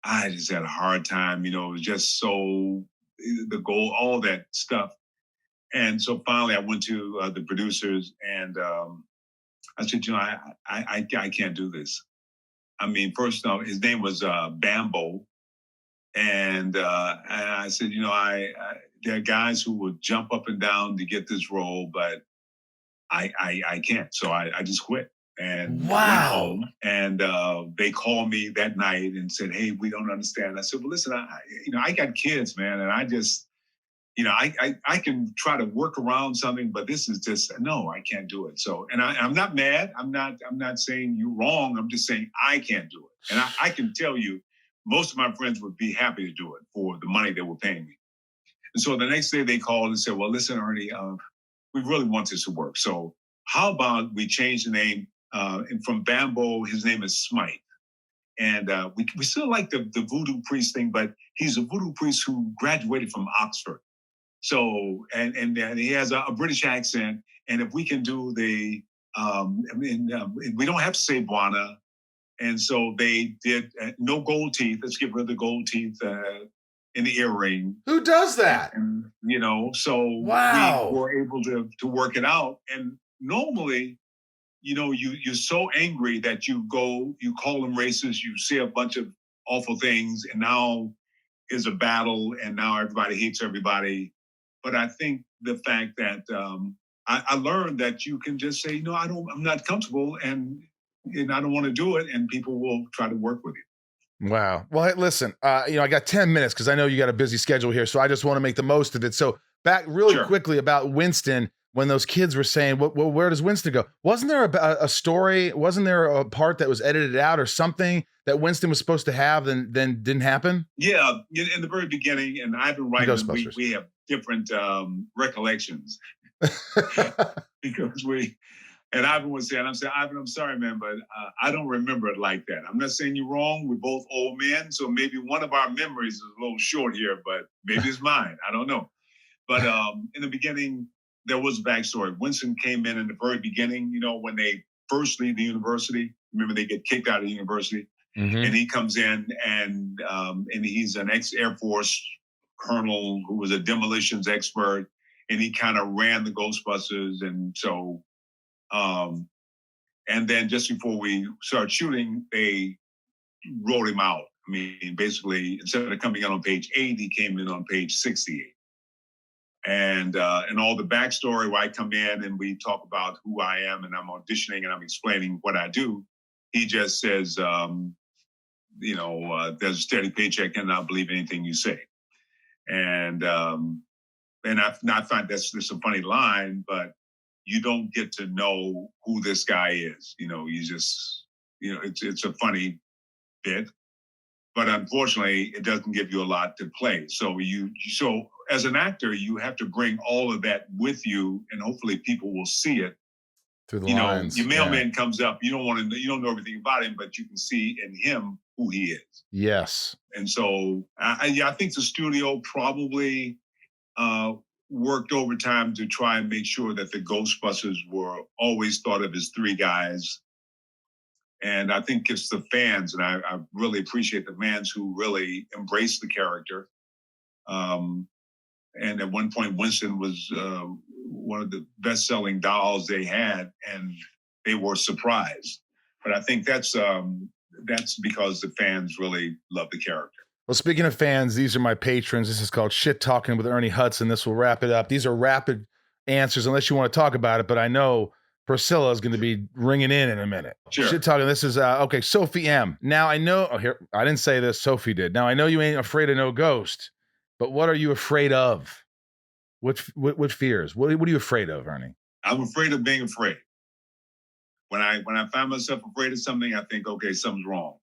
had a hard time. It was just so the goal, all that stuff. And so finally I went to the producers and I said, I can't do this. I mean, first, his name was Bambo. And I said, there are guys who would jump up and down to get this role, but I can't. So I just quit. And went home, and they called me that night and said, hey, we don't understand. I said, well, listen, I got kids, man, and I just, I can try to work around something, but this is just, no, I can't do it. So, and I'm not mad. I'm not saying you're wrong. I'm just saying I can't do it. And I can tell you, most of my friends would be happy to do it for the money they were paying me. And so the next day they called and said, well, listen, Ernie, we really want this to work. So how about we change the name? And from Bambo, his name is Smite. And we still like the voodoo priest thing, but he's a voodoo priest who graduated from Oxford. So, and he has a British accent. And if we can do we don't have to say Buana. And so they did no gold teeth. Let's get rid of the gold teeth in the earring. Who does that? And, so wow. We were able to work it out. And normally, you're so angry that you call them racist, you say a bunch of awful things, and now is a battle, and now everybody hates everybody. But I think the fact that I learned that you can just say, no, I'm not comfortable, and I don't want to do it, and people will try to work with you. Wow. Well, hey, listen, I got 10 minutes because I know you got a busy schedule here, so I just want to make the most of it. So back really quickly about Winston, when those kids were saying, well, where does Winston go? Wasn't there a story? Wasn't there a part that was edited out or something that Winston was supposed to have then didn't happen? Yeah, in the very beginning, and I've been writing, we have different recollections. Because and Ivan was saying, Ivan, I'm sorry, man, but I don't remember it like that. I'm not saying you're wrong. We're both old men, so maybe one of our memories is a little short here, but maybe it's mine. I don't know. But in the beginning, there was a backstory. Winston came in the very beginning, when they first leave the university. Remember, they get kicked out of the university. Mm-hmm. And he comes in, and he's an ex-Air Force colonel who was a demolitions expert, and he kind of ran the Ghostbusters. And so, and then just before we started shooting, they wrote him out. I mean, basically, instead of coming in on page 8, he came in on page 68. And all the backstory where I come in and we talk about who I am, and I'm auditioning and I'm explaining what I do, he just says, there's a steady paycheck and I'll believe anything you say. And I find that's a funny line, but you don't get to know who this guy is. You just, it's a funny bit, but unfortunately it doesn't give you a lot to play. So so as an actor, you have to bring all of that with you, and hopefully people will see it through the lines. Your mailman comes up, you don't know everything about him, but you can see in him who he is. Yes. And so I think the studio probably worked overtime to try and make sure that the Ghostbusters were always thought of as 3 guys. And I think it's the fans, and I really appreciate the fans who really embrace the character. And at one point, Winston was one of the best-selling dolls they had, and they were surprised. But I think that's because the fans really love the character. Well, speaking of fans, these are my patrons. This is called Shit Talking with Ernie Hudson. This will wrap it up. These are rapid answers, unless you want to talk about it. But I know Priscilla is going to be ringing in a minute. Sure. Shit Talking. This is, okay, Sophie M. Now, I know, I didn't say this. Sophie did. Now, I know you ain't afraid of no ghost, but what are you afraid of? What fears? What are you afraid of, Ernie? I'm afraid of being afraid. When I find myself afraid of something, I think, okay, something's wrong.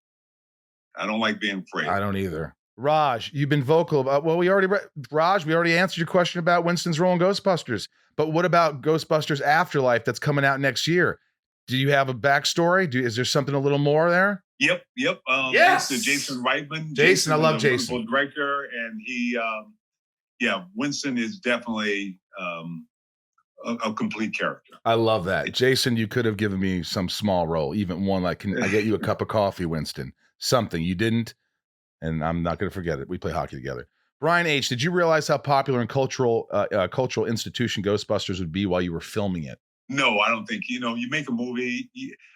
I don't like being afraid. I don't either. Raj, you've been vocal about, we already answered your question about Winston's role in Ghostbusters. But what about Ghostbusters Afterlife that's coming out next year? Do you have a backstory? Is there something a little more there? Yep. Yes. Jason Reitman. Jason, I love Jason. Wonderful director, and he, Winston is definitely a complete character. I love that. Jason, you could have given me some small role, even one like, can I get you a cup of coffee, Winston? Something. You didn't, and I'm not going to forget it. We play hockey together. Brian H., did you realize how popular and cultural institution Ghostbusters would be while you were filming it? No, I don't think. You make a movie.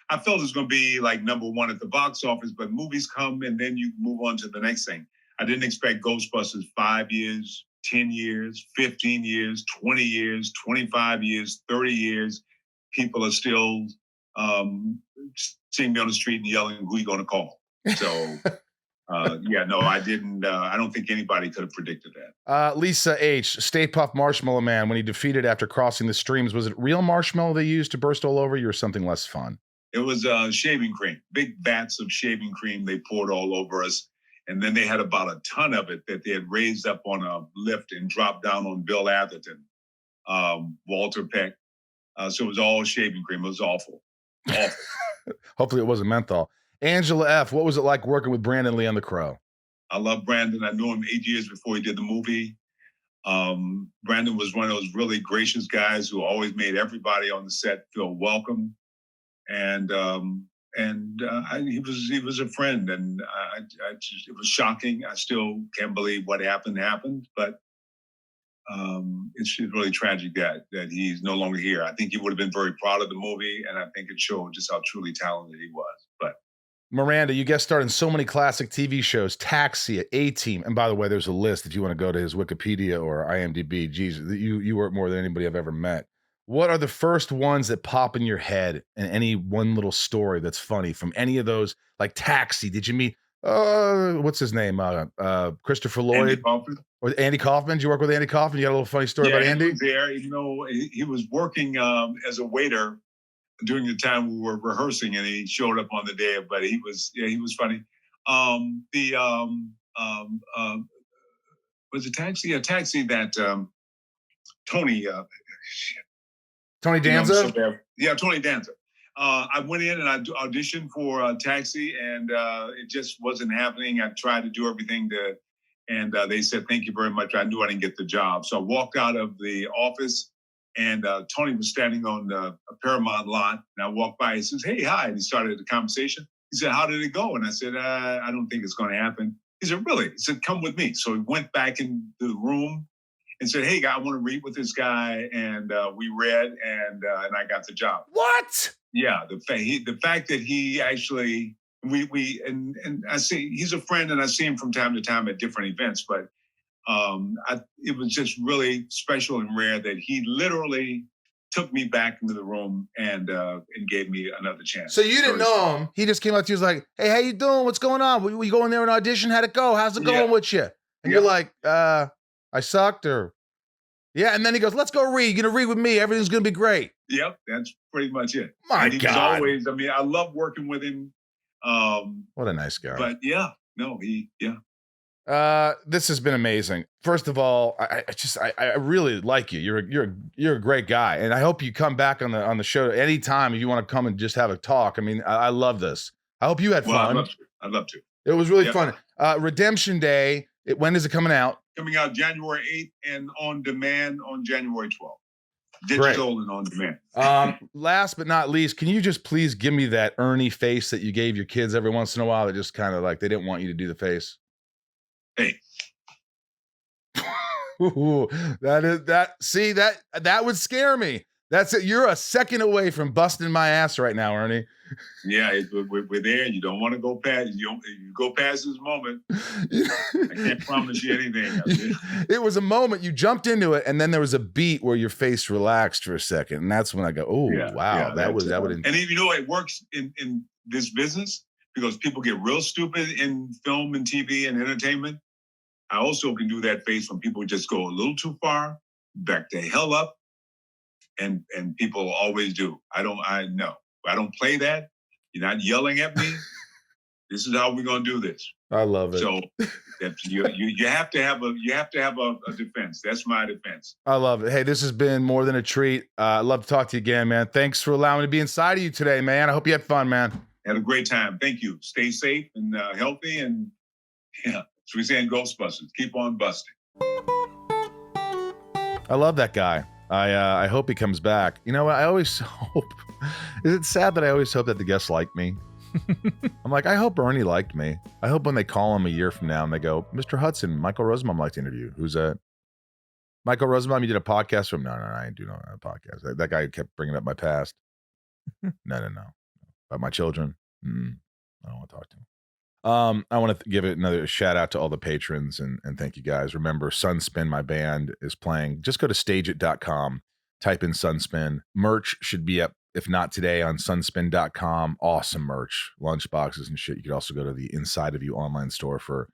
I felt it was going to be like number 1 at the box office, but movies come and then you move on to the next thing. I didn't expect Ghostbusters 5 years, 10 years, 15 years, 20 years, 25 years, 30 years. People are still seeing me on the street and yelling, who are you going to call? So, I didn't. I don't think anybody could have predicted that. Lisa H., Stay Puft Marshmallow Man, when he defeated after crossing the streams, was it real marshmallow they used to burst all over you or something less fun? It was shaving cream, big vats of shaving cream they poured all over us. And then they had about a ton of it that they had raised up on a lift and dropped down on Bill Atherton, Walter Peck. So it was all shaving cream. It was awful. Hopefully it wasn't menthol. Angela F., what was it like working with Brandon Lee on The Crow? I love Brandon. I knew him 8 years before he did the movie. Brandon was one of those really gracious guys who always made everybody on the set feel welcome. And he was a friend, and it was shocking. I still can't believe what happened, but it's really tragic that he's no longer here. I think he would have been very proud of the movie, and I think it showed just how truly talented he was. But Miranda, you guest starred in so many classic TV shows, Taxi, A-Team, and by the way, there's a list if you want to go to his Wikipedia or IMDb. Jesus, you work more than anybody I've ever met. what are the first ones that pop in your head and any one little story that's funny from any of those? Like Taxi, did you meet, what's his name? Christopher Lloyd? Or Andy Kaufman? Did you work with Andy Kaufman? You got a little funny story about Andy? He was there, even though he was working as a waiter during the time we were rehearsing, and he showed up on the day, but he was funny. Was it Taxi? Yeah, Taxi that Tony Danza? Tony Danza. I went in and I auditioned for Taxi, and it just wasn't happening. I tried to do everything and they said, thank you very much. I knew I didn't get the job. So I walked out of the office, and Tony was standing on a Paramount lot, and I walked by. He says, hey, hi. And he started the conversation. He said, how did it go? And I said, I don't think it's going to happen. He said, really? He said, come with me. So he went back into the room and said, hey, I want to read with this guy. And we read, and I got the job. What? Yeah, the fact that he actually, and I see, he's a friend, and I see him from time to time at different events, but it was just really special and rare that he literally took me back into the room and gave me another chance. So you didn't know him. He just came up to you, was like, hey, how you doing? What's going on? We going there and audition? How'd it go? How's it going with you? And you're like, I sucked, or yeah. And then he goes, let's go read. You're going to read with me. Everything's going to be great. Yep. That's pretty much it. My God. Was always, I love working with him. What a nice guy. But this has been amazing. First of all, I really like you. You're a great guy, and I hope you come back on the show anytime if you want to come and just have a talk. I mean, I love this. I hope you had fun. I'd love to. It was really fun. Redemption Day. When is it coming out? Coming out January 8th and on demand on January 12th. Digital and on demand. Last but not least, can you just please give me that Ernie face that you gave your kids every once in a while that just kind of like they didn't want you to do the face? Hey. Ooh, that would scare me. That's it. You're a second away from busting my ass right now, Ernie. Yeah, we're there. You don't want to go past. You go past this moment. I can't promise you anything. It was a moment you jumped into it, and then there was a beat where your face relaxed for a second, and that's when I go, "Oh, wow, that would." And it works in this business because people get real stupid in film and TV and entertainment. I also can do that face when people just go a little too far, back the hell up, and people always do. I don't play that. You're not yelling at me. This is how we're gonna do this. I love it. So you have to have a defense. That's my defense. I love it. Hey, this has been more than a treat. I'd love to talk to you again, man. Thanks for allowing me to be inside of you today, man. I hope you had fun, man. Had a great time. Thank you. Stay safe and healthy, and as we say in Ghostbusters, keep on busting. I love that guy. I hope he comes back. You know what? I always hope. Is it sad that I always hope that the guests like me? I'm like, I hope Ernie liked me. I hope when they call him a year from now and they go, Mr. Hudson, Michael Rosenbaum liked to interview. Who's that? Michael Rosenbaum, you did a podcast from? No, I ain't doing a podcast. That guy kept bringing up my past. No. About my children. I don't want to talk to him. I want to give it another shout out to all the patrons and thank you guys. Remember, Sunspin, my band, is playing. Just go to stageit.com, type in Sunspin. Merch should be up, if not today, on sunspin.com. Awesome merch, lunchboxes and shit. You could also go to the Inside of You online store for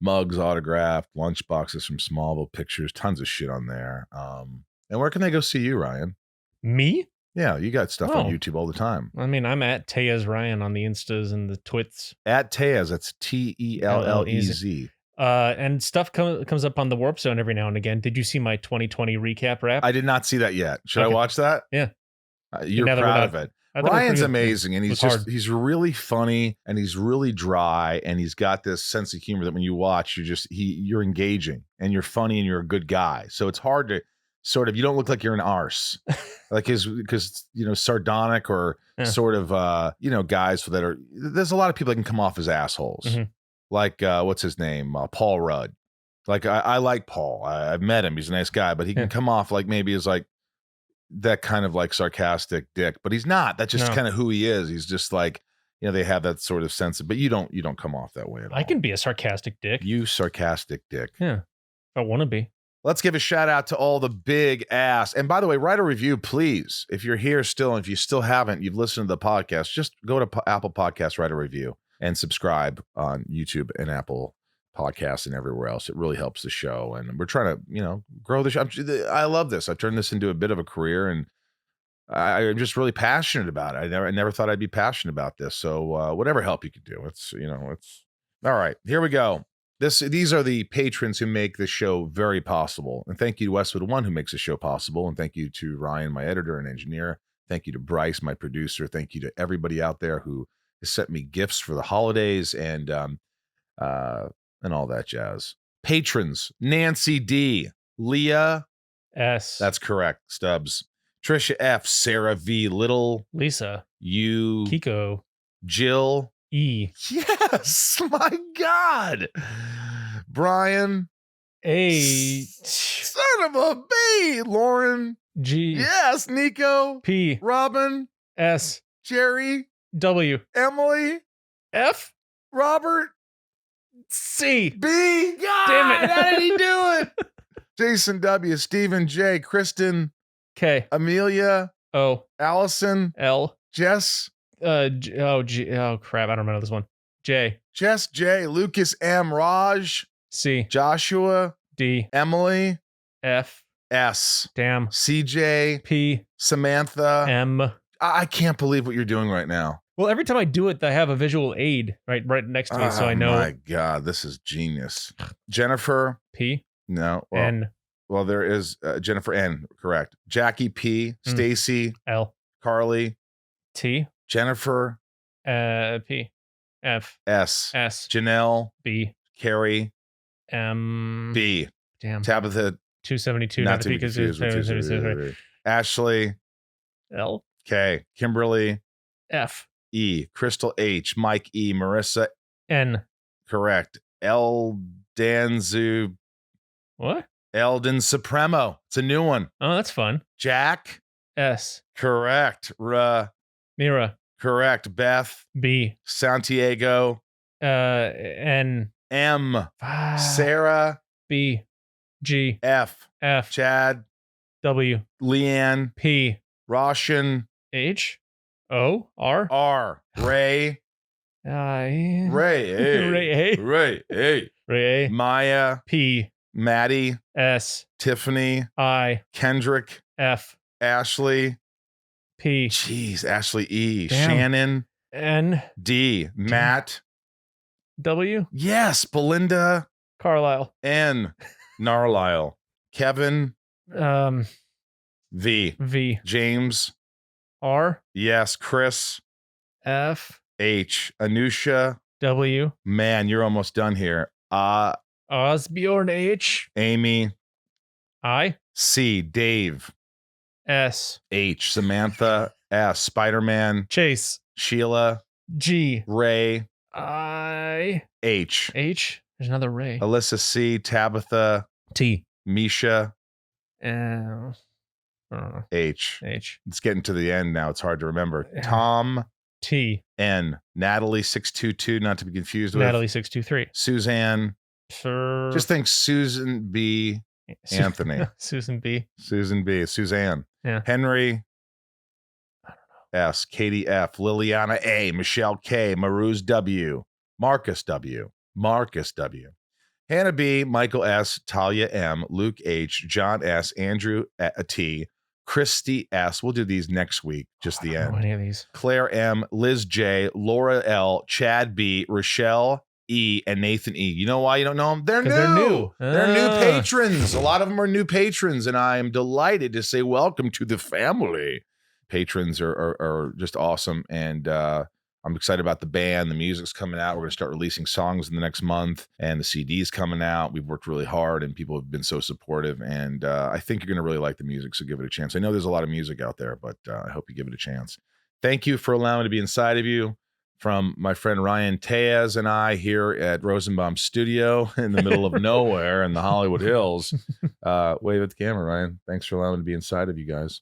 mugs, autographed, lunchboxes from Smallville, pictures, tons of shit on there. And where can they go see you, Ryan? Me? Yeah, you got stuff on YouTube all the time. I mean, I'm at Tellez Ryan on the Instas and the Twits. At Tellez, that's Tellez. And stuff comes up on the Warp Zone every now and again. Did you see my 2020 recap rap? I did not see that yet. Should I watch that? Yeah. You're proud of it. Ryan's amazing, and he's really funny, and he's really dry, and he's got this sense of humor that when you watch, you're engaging, and you're funny, and you're a good guy. So it's hard to sort of, you don't look like you're an arse, like because sardonic or sort of guys that are. There's a lot of people that can come off as assholes, like what's his name, Paul Rudd. Like I like Paul. I've met him. He's a nice guy, but he can come off like maybe as like that kind of like sarcastic dick, but he's not. That's just kind of who he is. He's just like, they have that sort of sense of, but you don't come off that way at all. I can be a sarcastic dick. You sarcastic dick. Yeah. If I want to be. Let's give a shout out to all the big ass. And by the way, write a review, please. If you're here still, and if you still haven't, you've listened to the podcast, just go to Apple Podcasts, write a review, and subscribe on YouTube and Apple Podcasts and everywhere else. It really helps the show. And we're trying to, grow the show. I love this. I've turned this into a bit of a career, and I'm just really passionate about it. I never thought I'd be passionate about this. So whatever help you can do, it's all right. Here we go. These are the patrons who make the show very possible. And thank you to Westwood One, who makes the show possible. And thank you to Ryan, my editor and engineer. Thank you to Bryce, my producer. Thank you to everybody out there who has sent me gifts for the holidays and all that jazz. Patrons: Nancy D, Leah S. That's correct. Stubbs, Trisha F, Sarah V, Little, Lisa, you, Kiko, Jill E. Yes, my God. Brian A. Son of a B. Lauren G. Yes, Nico P. Robin S. Jerry W. Emily F. Robert C. B. God, Damn it. how did he do it? Jason W. Stephen J. Kristen K. Amelia O. Allison L. Jess G. Oh, crap. I don't remember this one. J. Jess J. Lucas M. Raj C. Joshua D. Emily F. S. Damn. CJ P. Samantha. M. I can't believe what you're doing right now. Well, every time I do it, I have a visual aid right next to me, so I know. Oh my God, this is genius. Jennifer. P. No. Well, N. Well, there is Jennifer N. Correct. Jackie P. Stacy. L. Carly. T. Jennifer. P. F. S. S. Janelle. B. Carrie. M. B. Damn. Tabitha. 272. Not to be confused with 272. Ashley. L. K. Kimberly. F. E. Crystal H. Mike E. Marissa. N. Correct. Eldanzu. What? Eldon Supremo. It's a new one. Oh, that's fun. Jack. S. Correct. Mira. Correct. Beth. B. Santiago. N. M. Sarah. B. G. F. F. Chad. W. Leanne. P. Roshan. H. O. R. R. Ray. I. Ray. A. Ray A. Ray. A. Ray A. Maya. P. Maddie. S. Tiffany. I. Kendrick. F. Ashley. P. Jeez. Ashley E. Damn. Shannon. N. D. Matt. W. Yes. Belinda. Carlisle. N. Narlisle. Kevin. V. V. James. R. Yes. Chris. F. H. Anusha. W. Man, you're almost done here. Osbjorn H. Amy. I. C. Dave. S. H. Samantha. S. Spider-Man. Chase. Sheila. G. Ray. I. H. H. There's another Ray. Alyssa C. Tabitha. T. Misha. I don't know. H. H. It's getting to the end now. It's hard to remember. Yeah. Tom. T. N. Natalie 622, not to be confused with. Natalie 623. Suzanne. Sir. Just think Susan B. Anthony. Susan B. Susan B. Suzanne. Yeah. Henry. I don't know. S. Katie F. Liliana A. Michelle K. Maruz W. Marcus W. Marcus W. Hannah B. Michael S. Talia M. Luke H. John S. Andrew T. Christy S. We'll do these next week, just the I don't end. know any of these. Claire M. Liz J. Laura L. Chad B. Rochelle E. and Nathan E. You know why you don't know them? They're new. They're new. They're new patrons. A lot of them are new patrons, and I am delighted to say welcome to the family. Patrons are just awesome, and I'm excited about the band. The music's coming out. We're going to start releasing songs in the next month, and the CD's coming out. We've worked really hard, and people have been so supportive, and I think you're going to really like the music, so give it a chance. I know there's a lot of music out there, but I hope you give it a chance. Thank you for allowing me to be inside of you. From my friend Ryan Tejas and I here at Rosenbaum Studio in the middle of nowhere in the Hollywood Hills. Wave at the camera, Ryan. Thanks for allowing me to be inside of you guys.